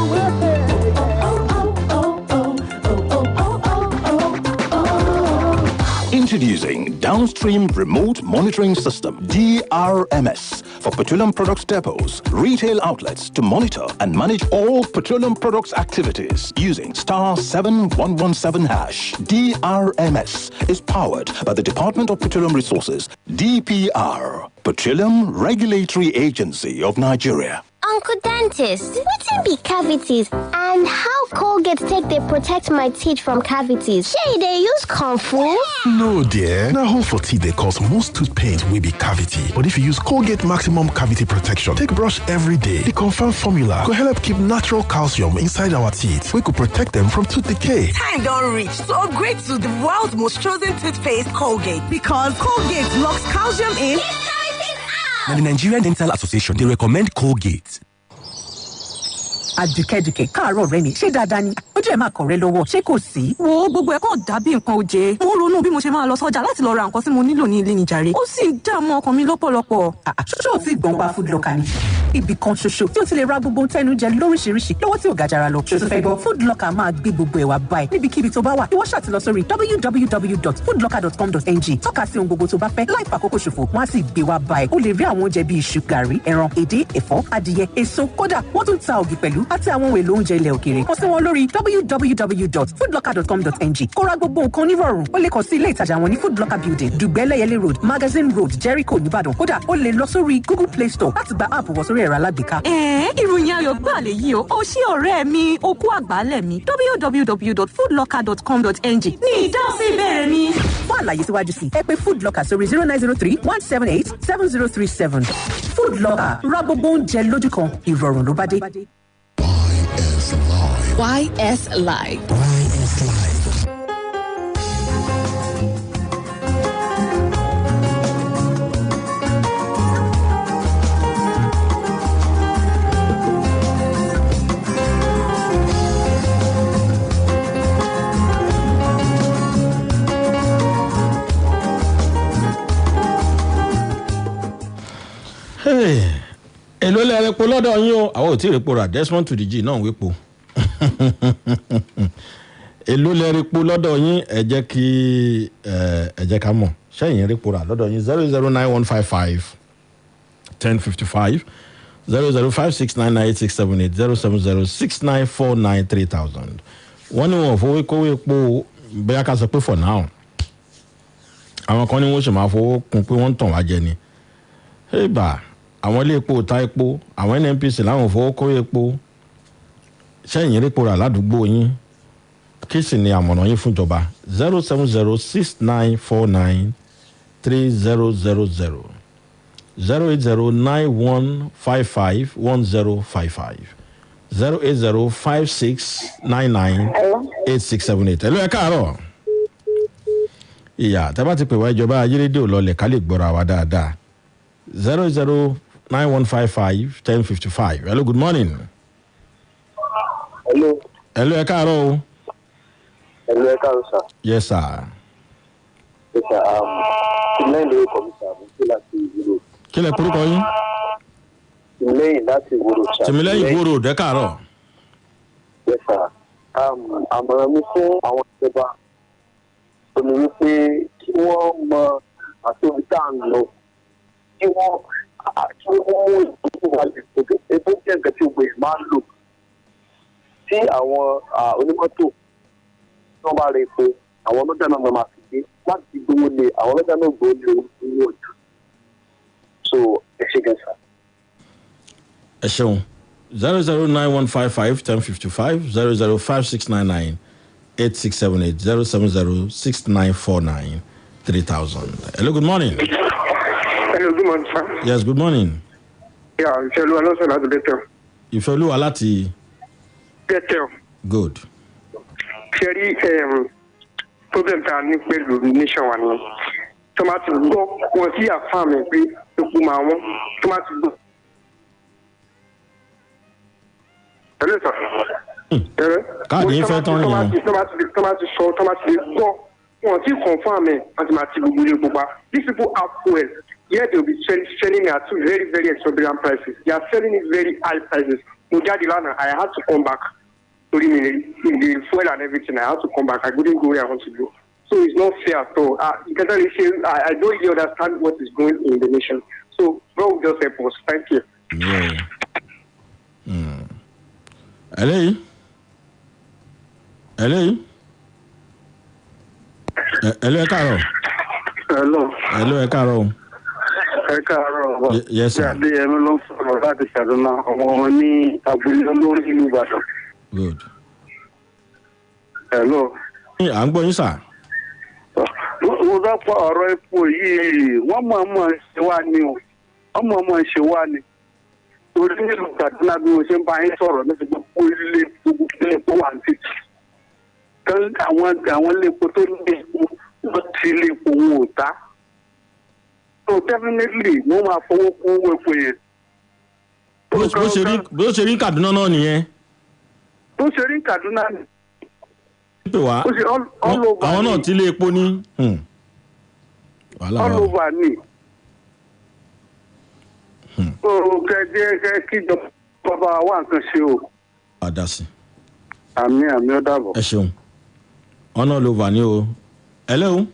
Introducing Downstream Remote Monitoring System, DRMS, for petroleum products depots, retail outlets to monitor and manage all petroleum products activities using *7117#. DRMS is powered by the Department of Petroleum Resources, DPR, Petroleum Regulatory Agency of Nigeria. Uncle Dentist, what be cavities and how Colgate take they protect my teeth from cavities? Shey they use Kung Fu? No, dear. Now, hole for teeth they cause most tooth pain will be cavity. But if you use Colgate Maximum Cavity Protection, take brush every day. The confirmed formula could help keep natural calcium inside our teeth. We could protect them from tooth decay. Time don't reach to upgrade to the world's most chosen toothpaste, Colgate, because Colgate locks calcium in. Now, the Nigerian Dental Association, they recommend Colgate. Àdùkẹ́dùkẹ́ káàárọ̀ rẹ ni ṣé dáadáa ni ojú ẹ̀ máa kọ̀ rẹ lọ́wọ́ ṣé kò sí. Wo gbogbo ẹ̀ kàn dàbí nǹkan oje. Mo ronú bí mo ṣe máa lọ sọ́jà láti lọ ra nǹkan tí mo nílò ní ilé nìjàre. Ó sì ń dààmú ọkàn mi lọ́pọ̀lọpọ̀. Ṣé o ti gbọ̀n pa Food Locker ni? Ibì kan ṣoṣo tí o ti lè ra gbogbo tẹnu jẹ lóríṣiríṣi lọ́wọ́ tí ò ga jara lọ. Ṣé o ti fẹ́ gbọ́? Food Locker máa gbé gbogbo ẹ̀ wá báyìí níbikíbi tó bá wà. Ìwọ ṣáà ti lọ sórí www.foodlocker.com.ng. Tọ́ka sí ohun gbogbo tó bá fẹ́ láì fàkókò ṣòfò. Wọ́n á sì gbé wá báyìí. O lè rí àwọn oúnjẹ bíi iṣu, gàrí, ẹran, èdè, ẹ̀fọ́, adìyẹ, èso, kódà wọ́n tún ta ògì pẹ̀lú àti àwọn ohun èlò oúnjẹ ilẹ̀ òkèèrè. Kàn sí wọn lórí www.foodlocker.com.ng. Kó ra gbogbo nǹkan nírọ̀rùn. O lè kàn sí ilé ìtajà wọn ní Food Locker Building, Dùgbẹ́lẹ́yẹlé Road, Magazine Road, Jericho, Nìbàdàn. Kódà o lè lọ sórí Google Play Store láti gba app wọ sórí ẹ̀rọ alágbèéká. Ìròyìn ayọ̀ gbà lè yí o. Ó ṣí ọ̀rẹ́ mi, okú àgbálẹ̀ mi. www.foodlocker.com.ng ní ìdásí ìbéèrè mi. Fún àlàyé síwájú sí, ẹ pè Food Locker sórí 0903-178-7037. Food Locker, ra gbogbo oúnjẹ lójú kan, ìrọ̀rùn ló bá dé. YS Live. Èló lẹ repo lọ́dọ̀ yín o àwọn ò tí ì repo ra Desmond to the G náà wépo èló lẹ repo lọ́dọ̀ yín ẹ jẹ́ ká mọ̀ ṣẹ́yìn repo ra lọ́dọ̀ yín 009155105 00569986780 07069493000 wọ́n ní wọn ò fowó kówó epo bóyá ká sọ pé for now àwọn kan ní wọ́n sì máa fowó kún pé wọ́n ń tàn wá jẹ ni àwọn ilé epo ta epo àwọn NNPC láwọn fowó kó epo ṣẹ́yìn epo rà ládùúgbò yín kí sì ni àmọ̀ràn yín fún ìjọba 07069493000 08091551055 08056998678 ẹ̀lú ẹ̀ káàárọ̀ ìyá tẹ́ bá ti pè wá ìjọba ayérédè lọlẹ̀ ká lè gbọ́ra wa dáadáa 09091551055. Hello, good morning. Hello, ẹ káàárọ̀ o. Hello, ẹ káàárọ̀ sir. Yes, sir. Yes, sir. Tìmílẹ́yìn lórí kọ̀mísà mi sí láti ìwúrò. Kí lẹ porúkọ yín? Tìmílẹ́yìn láti ìwúrò. Tìmílẹ́yìn ìwúrò ẹ káàárọ̀. Yes, sir. Àmọ̀ràn mi fún àwọn ìjọba òní wípé kí wọ́n mọ àtúntà ń lọ kí wọ́n mú ìwádìí ètò jẹ́ nǹkan tí gbogbo ẹ̀ máa ń lò tí àwọn onímọ́tò tí wọ́n bá rẹ epo àwọn ọlọ́jà náà máa fi gbé láti gbówó lé àwọn ọlọ́jà náà gbówó lé owó ọjà so ẹ ṣe gẹ̀ẹ́sà. ẹ ṣeun 009155155 00569986780 07069493000. Hello, good morning. Hello, good morning, sir. Yes, good morning. Yeah, Ìfẹ́lú Alonso láti Bethel. Ìfẹ́lú aláti. Bethel. Good. Ṣé rí problem tá a ní pẹ̀lú nation wa ni tó máa ti gbọ́ wọn sí àfáàmì pé epo máa wọ́n tó máa ti gbọ́. Hello, sir. Káàdì ń fẹ́ tán yẹn. Tó máa ti gbọ́ wọn tí confirm ẹ̀ àti máa ti gbogbo ilé pupa. These people have fuel. Yet they will be selling it at very, very exorbitant prices. They are selling it very high prices. Mujadilana, I had to come back. In the fuel and everything, I had to come back. I couldn't go where I want to go. So it's not fair at all. You can tell I don't really understand what is going on in the nation. So, bro, just help us. Thank you. Yeah. Hello? Hello? Hello, Carol. Hello. Hello, Carol. Ẹ káàárọ̀. Yes, sir. Jáde ẹnu ló ń sọ̀rọ̀ láti Ṣàdúnà ọmọ wọn ní abúlé olórí ìlú Ìbàdàn. Good. Hello. À ń gbọ́ yín sà. Mo dápọ̀ ọ̀rọ̀ epo yìí, wọ́n mọ̀ ṣe wá ni o. Wọ́n mọ̀ ṣe wá ni. Torí nílùú Ṣàdúnà bí mo ṣe ń bá yín sọ̀rọ̀ ní gbogbo ilé epo wà ní títì. Àwọn ilé epo tó ní epo wọ́n ti ilé epo wọn ò ta. So definitely wọ́n máa fowó kún owó epo yẹn. Bó ṣe rí Kaduna náà nìyẹn. Bó ṣe rí Kaduna ni. Pè wá àwọn náà ti lé epo ní. All over ni. So kẹ́kẹ́ kíjọba wà nǹkan ṣe o. Àdásí. Àmì ó dàbọ̀. Ẹ ṣeun. All over ni o. Hello.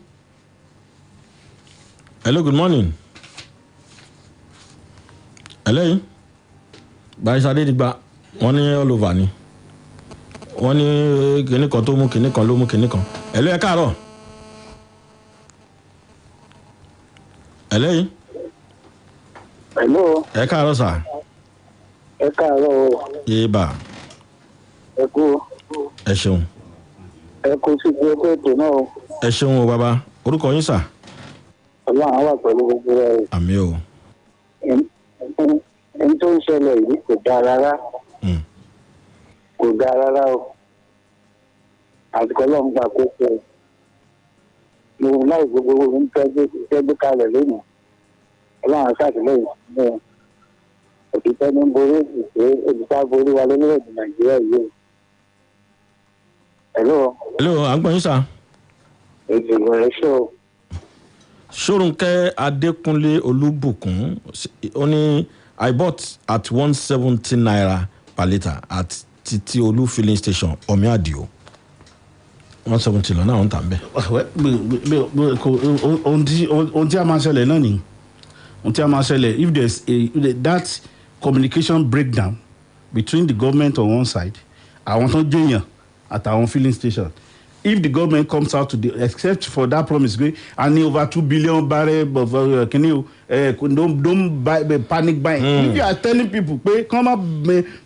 Hello, good morning. Hello. Barisa Adedigba, wọ́n ní all over ni. Wọ́n ní kinní kan tó mú kinní kan ló mú kinní kan. Hello, ẹ káàárọ̀. Hello. Hello. Ẹ káàárọ̀ sà. Ẹ káàárọ̀. Yéèbà. Ẹ kú. Ẹ ṣeun. Ẹ kú sí gbogbo ètò náà o. Ẹ ṣeun o bàbá. Orúkọ yín sà. Ọlọ́run wà pẹ̀lú gbogbo rẹ̀. Àmì o. Ẹni tó ń ṣẹlẹ̀ yìí kò dáa rárá. Kò dáa rárá o. Àsìkò Ọlọ́run gbà kókó. Mo láì gbogbo ohun tẹ́gbẹ́ kalẹ̀ lónìí. Ọlọ́run ṣàtìlẹ́yìn fún ẹ. Òtítọ́ ní borí òtítọ́ borí wa lórílẹ̀-èdè Nàìjíríà yìí. Hello. Hello, à ń gbọ́ yín sà. Ìgbìmọ̀ ẹ̀ ṣọ́. Ṣórúnkẹ́ Adékúnlé Olúbùkún ó ní I bought at 170 naira per litre at Titi Olu filling station Omiadio. 170 lọ náà ń tà ń bẹ̀. Ohun tí a máa ṣẹlẹ̀ náà ni ohun tí a máa ṣẹlẹ̀ if there's that communication breakdown between the government on one side àwọn tó jẹyàn àtàwọn filling station. If the government comes out to except for that promise, and over 2 billion barrels of don't buy panic buying. If you are telling people, come up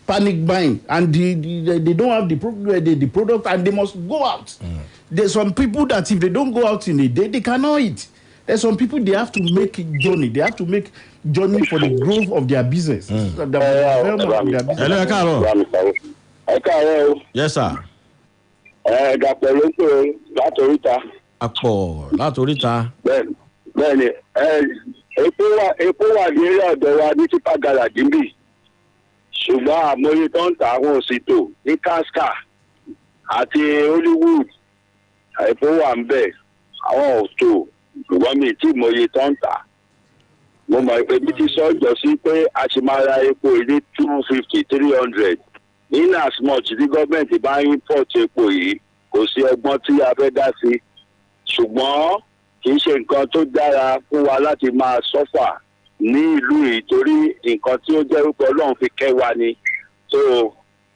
panic buying, and they don't have the product, and they must go out. There's some people that if they don't go out in a day, they cannot eat. There's some people they have to make journey. They have to make journey for the growth of their business. Hello, Carol. Yes, sir. Dàpọ̀ ló pè é látòríta. Àpọ̀ látòríta. Bẹ́ẹ̀ni, epo wà ní eré ọ̀dọ̀ wa ní tipa garaji bì. Ṣùgbọ́n àmọye tó ń ta àwọn òsìtò ní Casca àti Hollywood. Epo wà ń bẹ̀, àwọn òtò ṣùgbọ́n mi tí ìmọye tó ń tà. Mo mọ̀ pé bí ti sọ́jọ́ sí pé a ti máa ra epo ní 250, 300. In as much the government bá import epo yìí kò sí ọgbọ́n tí a fẹ́ dá sí ṣùgbọ́n kì í ṣe nǹkan tó dára fún wa láti máa sọ́fà ní ìlú yìí torí nǹkan tí ó jẹ́ wípé ọlọ́run fi kẹ́ wa ni. So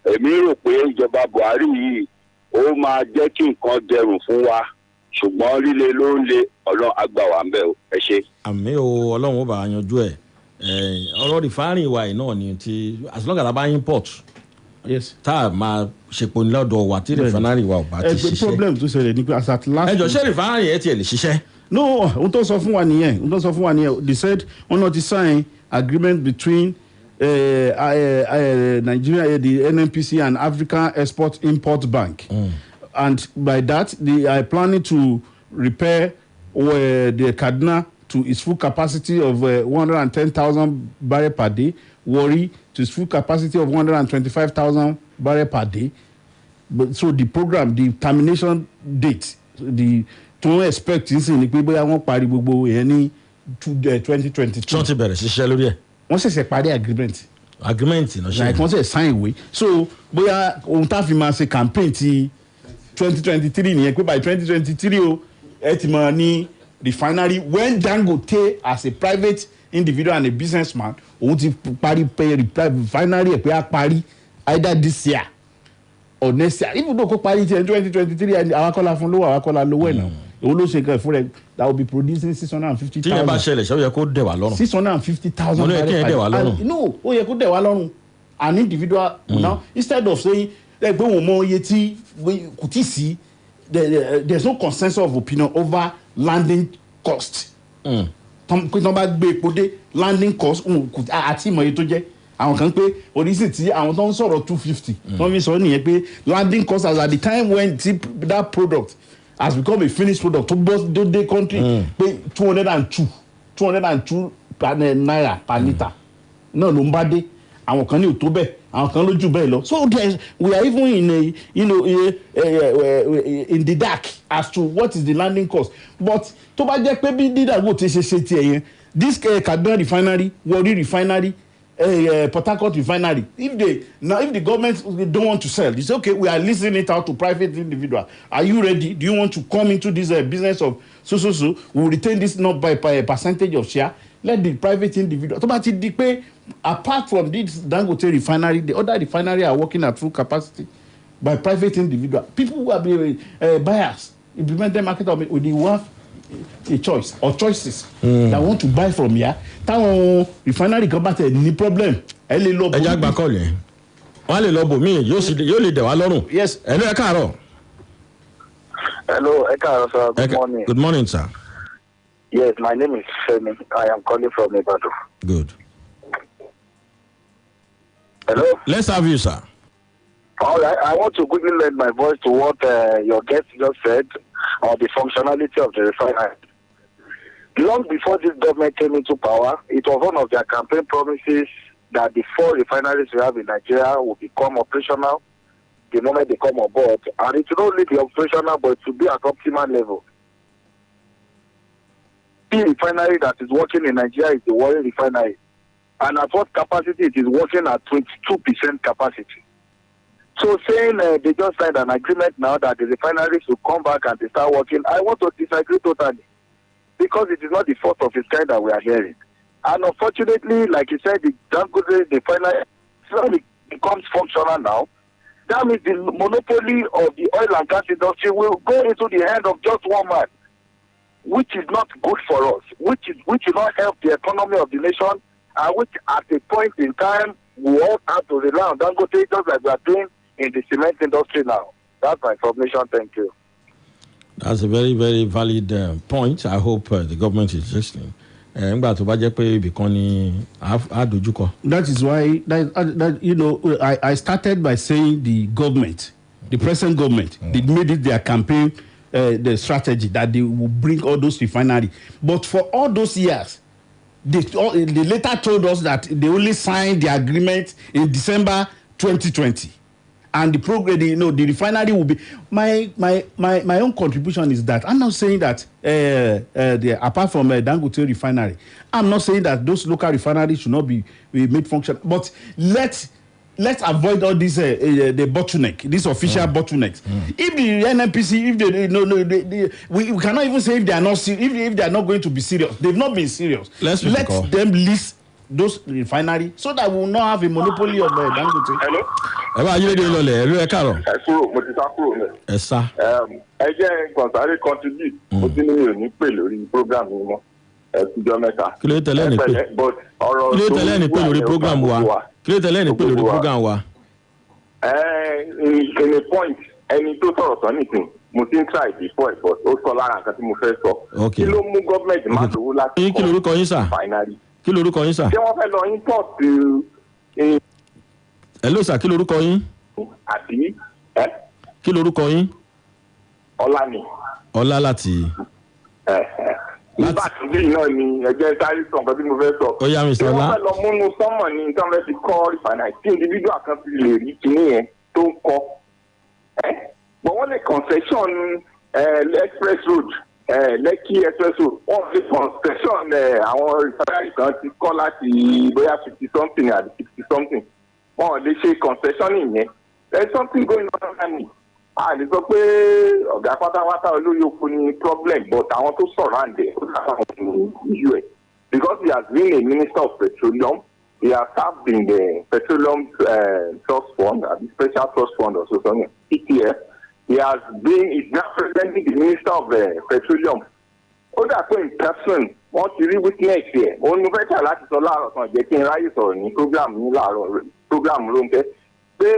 èmi rò pé ìjọba Buhari yìí ó máa jẹ́ kí nǹkan dẹrùn fún wa ṣùgbọ́n líle ló ń le ọlọ́run àgbà wà ń bẹ̀ o ẹ ṣe. àmì o ọlọ́run ó bá a yanjú ẹ̀ ọ̀rọ̀ rìfáàrìn wa yìí náà ni ti as long as a bá import tá a máa ṣèpò lọ́dọ̀ wa tí rìfáàrì wa ò bá ti ṣiṣẹ́. problem tó ṣẹlẹ̀ ni pé as at last. ẹjọ ṣé rìfáàrì ẹ tiẹ̀ lè ṣiṣẹ́. no ohun tó sọ fún wa nìyẹn they said wọ́n náà ti sign agreement between Nigeria, the NNPC and African Export Import Bank. And by that, they are planning to repair the Kaduna to its full capacity of 110,000 barrels per day, Warri to its full capacity of 125,000 barrels per day. But so the program, the termination date, to expect ní pé bóyá wọ́n parí gbogbo yẹn ní 2022. tí wọ́n ti bẹ̀rẹ̀ ṣiṣẹ́ lórí ẹ̀. wọ́n ṣẹ̀ṣẹ̀ parí agreement náà ṣe like wọ́n ṣẹ̀ sign ìwé so bóyá ohun tá a fi máa ṣe campaign ti 2023 nìyẹn pé by 2023 o ẹ ti máa ní refinery when Dangote as a private individual and a businessman òun ti parí refinery ẹ̀ pé a parí either this year or next year even though kó parí ti 2023 awakọ́lá fún lówó awakọ́lá lówó ẹ̀ náà òun ló ṣe nǹkan fún rẹ that will be producing 650,000. tí yẹn bá ṣẹlẹ̀ ṣé ó yẹ kó dẹ̀ wá lọ́rùn. 650,000. mo ní kí yẹn dẹ̀ wá lọ́rùn. no ó yẹ kó dẹ̀ wá lọ́rùn an individual now instead of saying pé wọ́n mọ iye tí kò tí sí there is no consensus of opinion over landing cost. pé tí wọ́n bá gbé epo dé landing cost àti ìmọ̀ iye tó jẹ́ àwọn kan pé oríṣi tí àwọn tó ń sọ̀rọ̀ 250 wọ́n fi sọ nìyẹn pé landing cost as at the time when that product has become a finished product to both the country pé 202 naira per litre náà ló ń bá dé àwọn kan ní òtó bẹ́ẹ̀ àwọn kan lójú bẹ́ẹ̀ lọ so we are even in the dark as to what is the landing cost but tó bá jẹ́ pé bí Dangote ṣe tiẹ̀ yẹn this Kaduna refinery Warri refinery Port Harcourt refinery if the government don't want to sell they say okay we are leasing it out to private individual are you ready do you want to come into this business of so we will retain this not by a percentage of share let the private individual tó bá ti di pé apart from this Dangote refinery the other refinery are working at full capacity by private individual people who are buyers implemented market of they will have a choice or choices that want to buy from here táwọn refinery kan bá tẹ̀ ní problem ẹ lè lọ bò. ẹja gba kọ́ọ̀lù yẹn wọ́n á lè lọ bò míì yóò lè dẹ̀ wá lọ́rùn. yes. ẹ káàárọ̀. hello ẹ káàárọ̀ sir good morning. good morning sir. yes my name is Femi I am calling from Ibadan. good. hello. let's have you sir. all right I want to quickly lend my voice to what your guest just said on the functionality of the refinery. Long before this government came into power, it was one of their campaign promises that the 4 refineries we have in Nigeria will become operational the moment they come on board. And it will not only be operational, but it will be at optimal level. The refinery that is working in Nigeria is the Warri refinery. And at what capacity? It is working at 22% capacity. So saying they just signed an agreement now that the refineries will come back and they start working, I want to disagree totally. Because it is not the first of its kind that we are hearing. And unfortunately, like you said, the Dangote refinery becomes functional now. That means the monopoly of the oil and gas industry will go into the hand of just one man, which is not good for us, which will not help the economy of the nation, and which at a point in time we all have to rely on Dangote just like we are doing in the cement industry now. That's my information. Thank you. That's a very, very valid point. I hope the government is listening. That is why I started by saying the government, the present government, they made it their campaign, the strategy that they will bring all those refineries. But for all those years, they later told us that they only signed the agreement in December 2020. And the program, the refinery will be. My own contribution is that I'm not saying that apart from Dangote refinery, I'm not saying that those local refineries should not be made functional. But let let's avoid all this the bottleneck, this official bottlenecks. If the NNPC, if we cannot even say if they are not if they are not going to be serious. They've not been serious. Let them list those refinery so that we will not have a monopoly of Dangote. Hello. ẹ bá ayé rédíò lọlẹ ẹ ló ẹ káàárọ̀. ẹ kúrò mo ti sá kúrò náà. ẹ sá. ẹ jẹ́ kọ̀ǹtàrí contribute mo ti ní mi ò ní pè lórí program yìí mọ́ ẹ kújọ́ mẹ́ta. kí ló tẹ̀lé ní pè lórí program wa kí ló tẹ̀lé ní pè lórí program wa. in a point ẹni tó sọ̀rọ̀ sọ nìkan mo ti ń try before but ó sọ lára nǹkan tí mo fẹ́ sọ. kí ló mú gọ́ọ̀mẹ̀ntì má lówó láti kí lorúkọ yín sà. kí lorúkọ yín sà. ṣé wọ́n fẹ́ lọ import. hello sà kí lorúkọ yín. àti kí lorúkọ yín. ọlá ni. ọlá láti. nígbà tí bí náà ni ẹgbẹ́ sáré sọ nǹkan tí mo fẹ́ sọ. ó yá mi sọ ọlá. wọ́n fẹ́ lọ múnú sọ́mọ̀ ní nǹkan fẹ́ ti kọ́ refinery tí individual kan fi lè rí kinní yẹn tó ń kọ́. but wọ́n lè concession express road Lekki express road wọ́n fi concession àwọn refinery kan ti kọ́ láti bóyá 50 something àti 60 something. Wọ́n lè ṣe concession yẹn. There is something going on around a lè sọ pé ọ̀gá pátápátá olórí oko ni problem but àwọn tó surround ẹ̀ ó dáhùn ní us because he has been a minister of petroleum he has served in the petroleum trust fund the special trust fund or something ETF he has been is now presenting the minister of petroleum ó dà pé in person wọ́n ti rí witness yẹ òun ló fẹ́ tà láti sọ láàárọ̀ kan jẹ́ kí n ráyè sọ̀rọ̀ ní program ní láàárọ̀ program Rónkẹ́ pé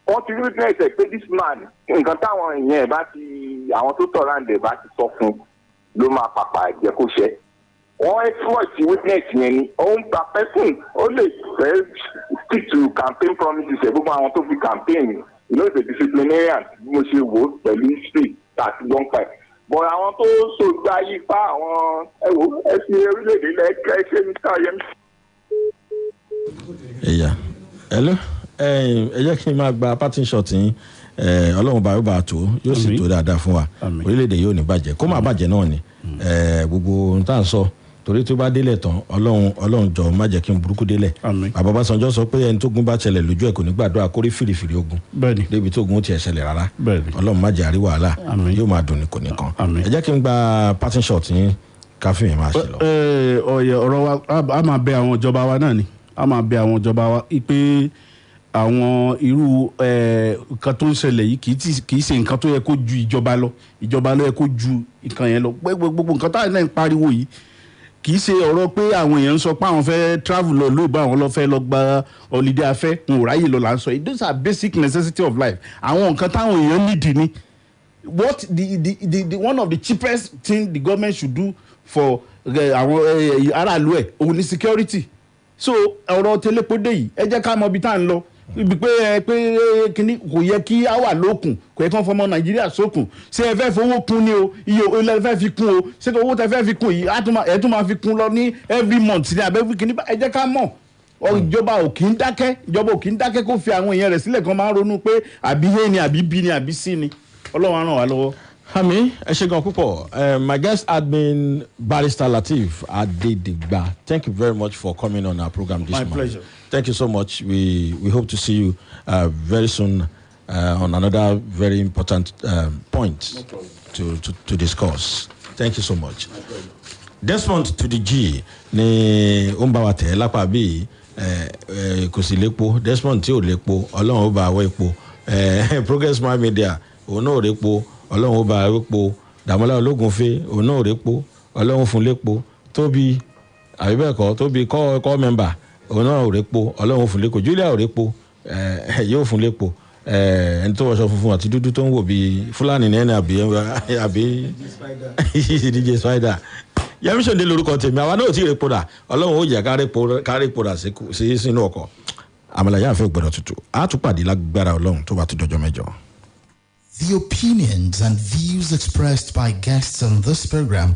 wọ́n ti rí witness ẹ̀ pé this man nǹkan táwọn èèyàn ẹ̀ bá ti àwọn tó tọ̀ láǹdẹ̀ bá ti sọ fún ló máa pàpà jẹ́ kó ṣẹ. wọ́n exploit witness yẹn ni òun pa person ó lè fẹ́ stick to campaign promises ẹ̀ gbogbo àwọn tó fi campaign you know the disciplinarian bí mo ṣe wò ó pẹ̀lú history àti gbọ́npa ẹ̀. but àwọn tó sọgbà yípa àwọn ẹ̀sìn orílẹ̀-èdè lẹ́ẹ̀kẹ́ ṣé mr Yemi. ẹ̀yà hello ẹ jẹ́ kí n máa gba parting shot yín ọlọ́run bá yóò bá tó yóò sì tó dáadáa fún wa orílẹ̀-èdè yóò ní bàjẹ́ kó má bàjẹ́ náà ni gbogbo ohun tá à ń sọ torí tó bá délẹ̀ tán ọlọ́run jọ má jẹ́ kí n burúkú délẹ̀ bàbá Ọbásanjọ́ sọ pé ẹni tó gun bá ṣẹlẹ̀ lójú ẹ̀ kò ní gbàdúrà kórí fìrìfìrì ogun débi tó gun ó tiẹ̀ ṣẹlẹ̀ rárá ọlọ́run má jẹ́ àrí wàhálà yóò máa dùn ní kò ní kan ẹ jẹ́ kí n gba parting shot yín káfí yẹn máa ṣe lọ. ọ̀rọ̀ wa a máa bẹ àwọn ìjọba wa náà ni a máa bẹ àwọn ìjọba wa pé àwọn irú nǹkan tó ń ṣẹlẹ̀ yìí kì í ṣe nǹkan tó yẹ kó ju ìjọba lọ ló yẹ kó ju nǹkan yẹn lọ gbogbo nǹkan táwọn náà ń pariwo yìí kì í ṣe ọ̀rọ̀ pé àwọn èèyàn ń sọ pé àwọn fẹ́ travel lọ lóògbé àwọn lọ fẹ́ lọ gba holiday afẹ́ n ò ráyè lọ là ń sọ yìí those are basic necessity of life àwọn nǹkan táwọn èèyàn nídìí ni what the one of the cheapest thing the government should do for àwọn aráàlú ẹ̀ òun ni security so ọ̀rọ̀ tẹlẹ́pọ̀dé yìí ẹ jẹ́ ká mọ ibi tá à ń lọ ibi pé kíní kò yẹ kí á wà lókun kò yẹ kí wọ́n fọmọ Nàìjíríà sókun ṣé ẹ fẹ́ fowó kún ni o iye ilẹ̀ fẹ́ fi kún o ṣé owó tẹ fẹ́ fi kún yìí ẹ tún máa fi kún lọ ní every month ní abẹ́ kíní ẹ jẹ́ ká mọ̀ ìjọba ò kì í dákẹ́ kó fi àwọn èèyàn rẹ̀ sílẹ̀ kan máa ń ronú pé àbí A ni àbí B ni àbí C ni Ọlọ́run á ràn wá lọ́wọ́. Hami, ẹ ṣé gan púpọ̀. My guest had been Barrister Lateef Adedigba. Thank you very much for coming on our program this morning. My pleasure. Thank you so much. We hope to see you very soon on another very important point to discuss. Thank you so much. Desmond to the G ni ó ń bá wa tẹ̀ lápá bíi kò sí lépo Desmond tí ò lépo Ọlọ́run ó bá wọ epo Progress My Media òun náà ò répo Ọlọ́run ó bá répo Dàmọ́lá Ológunfé òun náà ò répo Ọlọ́run fún lépo Tóbi àbíbẹ̀kọ́ Tóbi kọ́ mẹ́mbà òun náà ò répo Ọlọ́run fún lépo Julia ò répo yóò fún lépo ẹni tó wọṣọ funfun àti dúdú tó ń wò bíi Fúlàní nẹ́ẹ̀nì àbí DJ Spider Yẹmí Sonde lórúkọ tèmi àwa náà ò tí ì répo dà Ọlọ́run ó jẹ́ ká répo dà sí sínú ọkọ̀ àmàlà yáàfẹ́ gbọ́dọ̀ tutù àtúpàdé lágbára Ọlọ́run tó bá ti dọjọ́ mẹ́jọ. The opinions and views expressed by guests on this program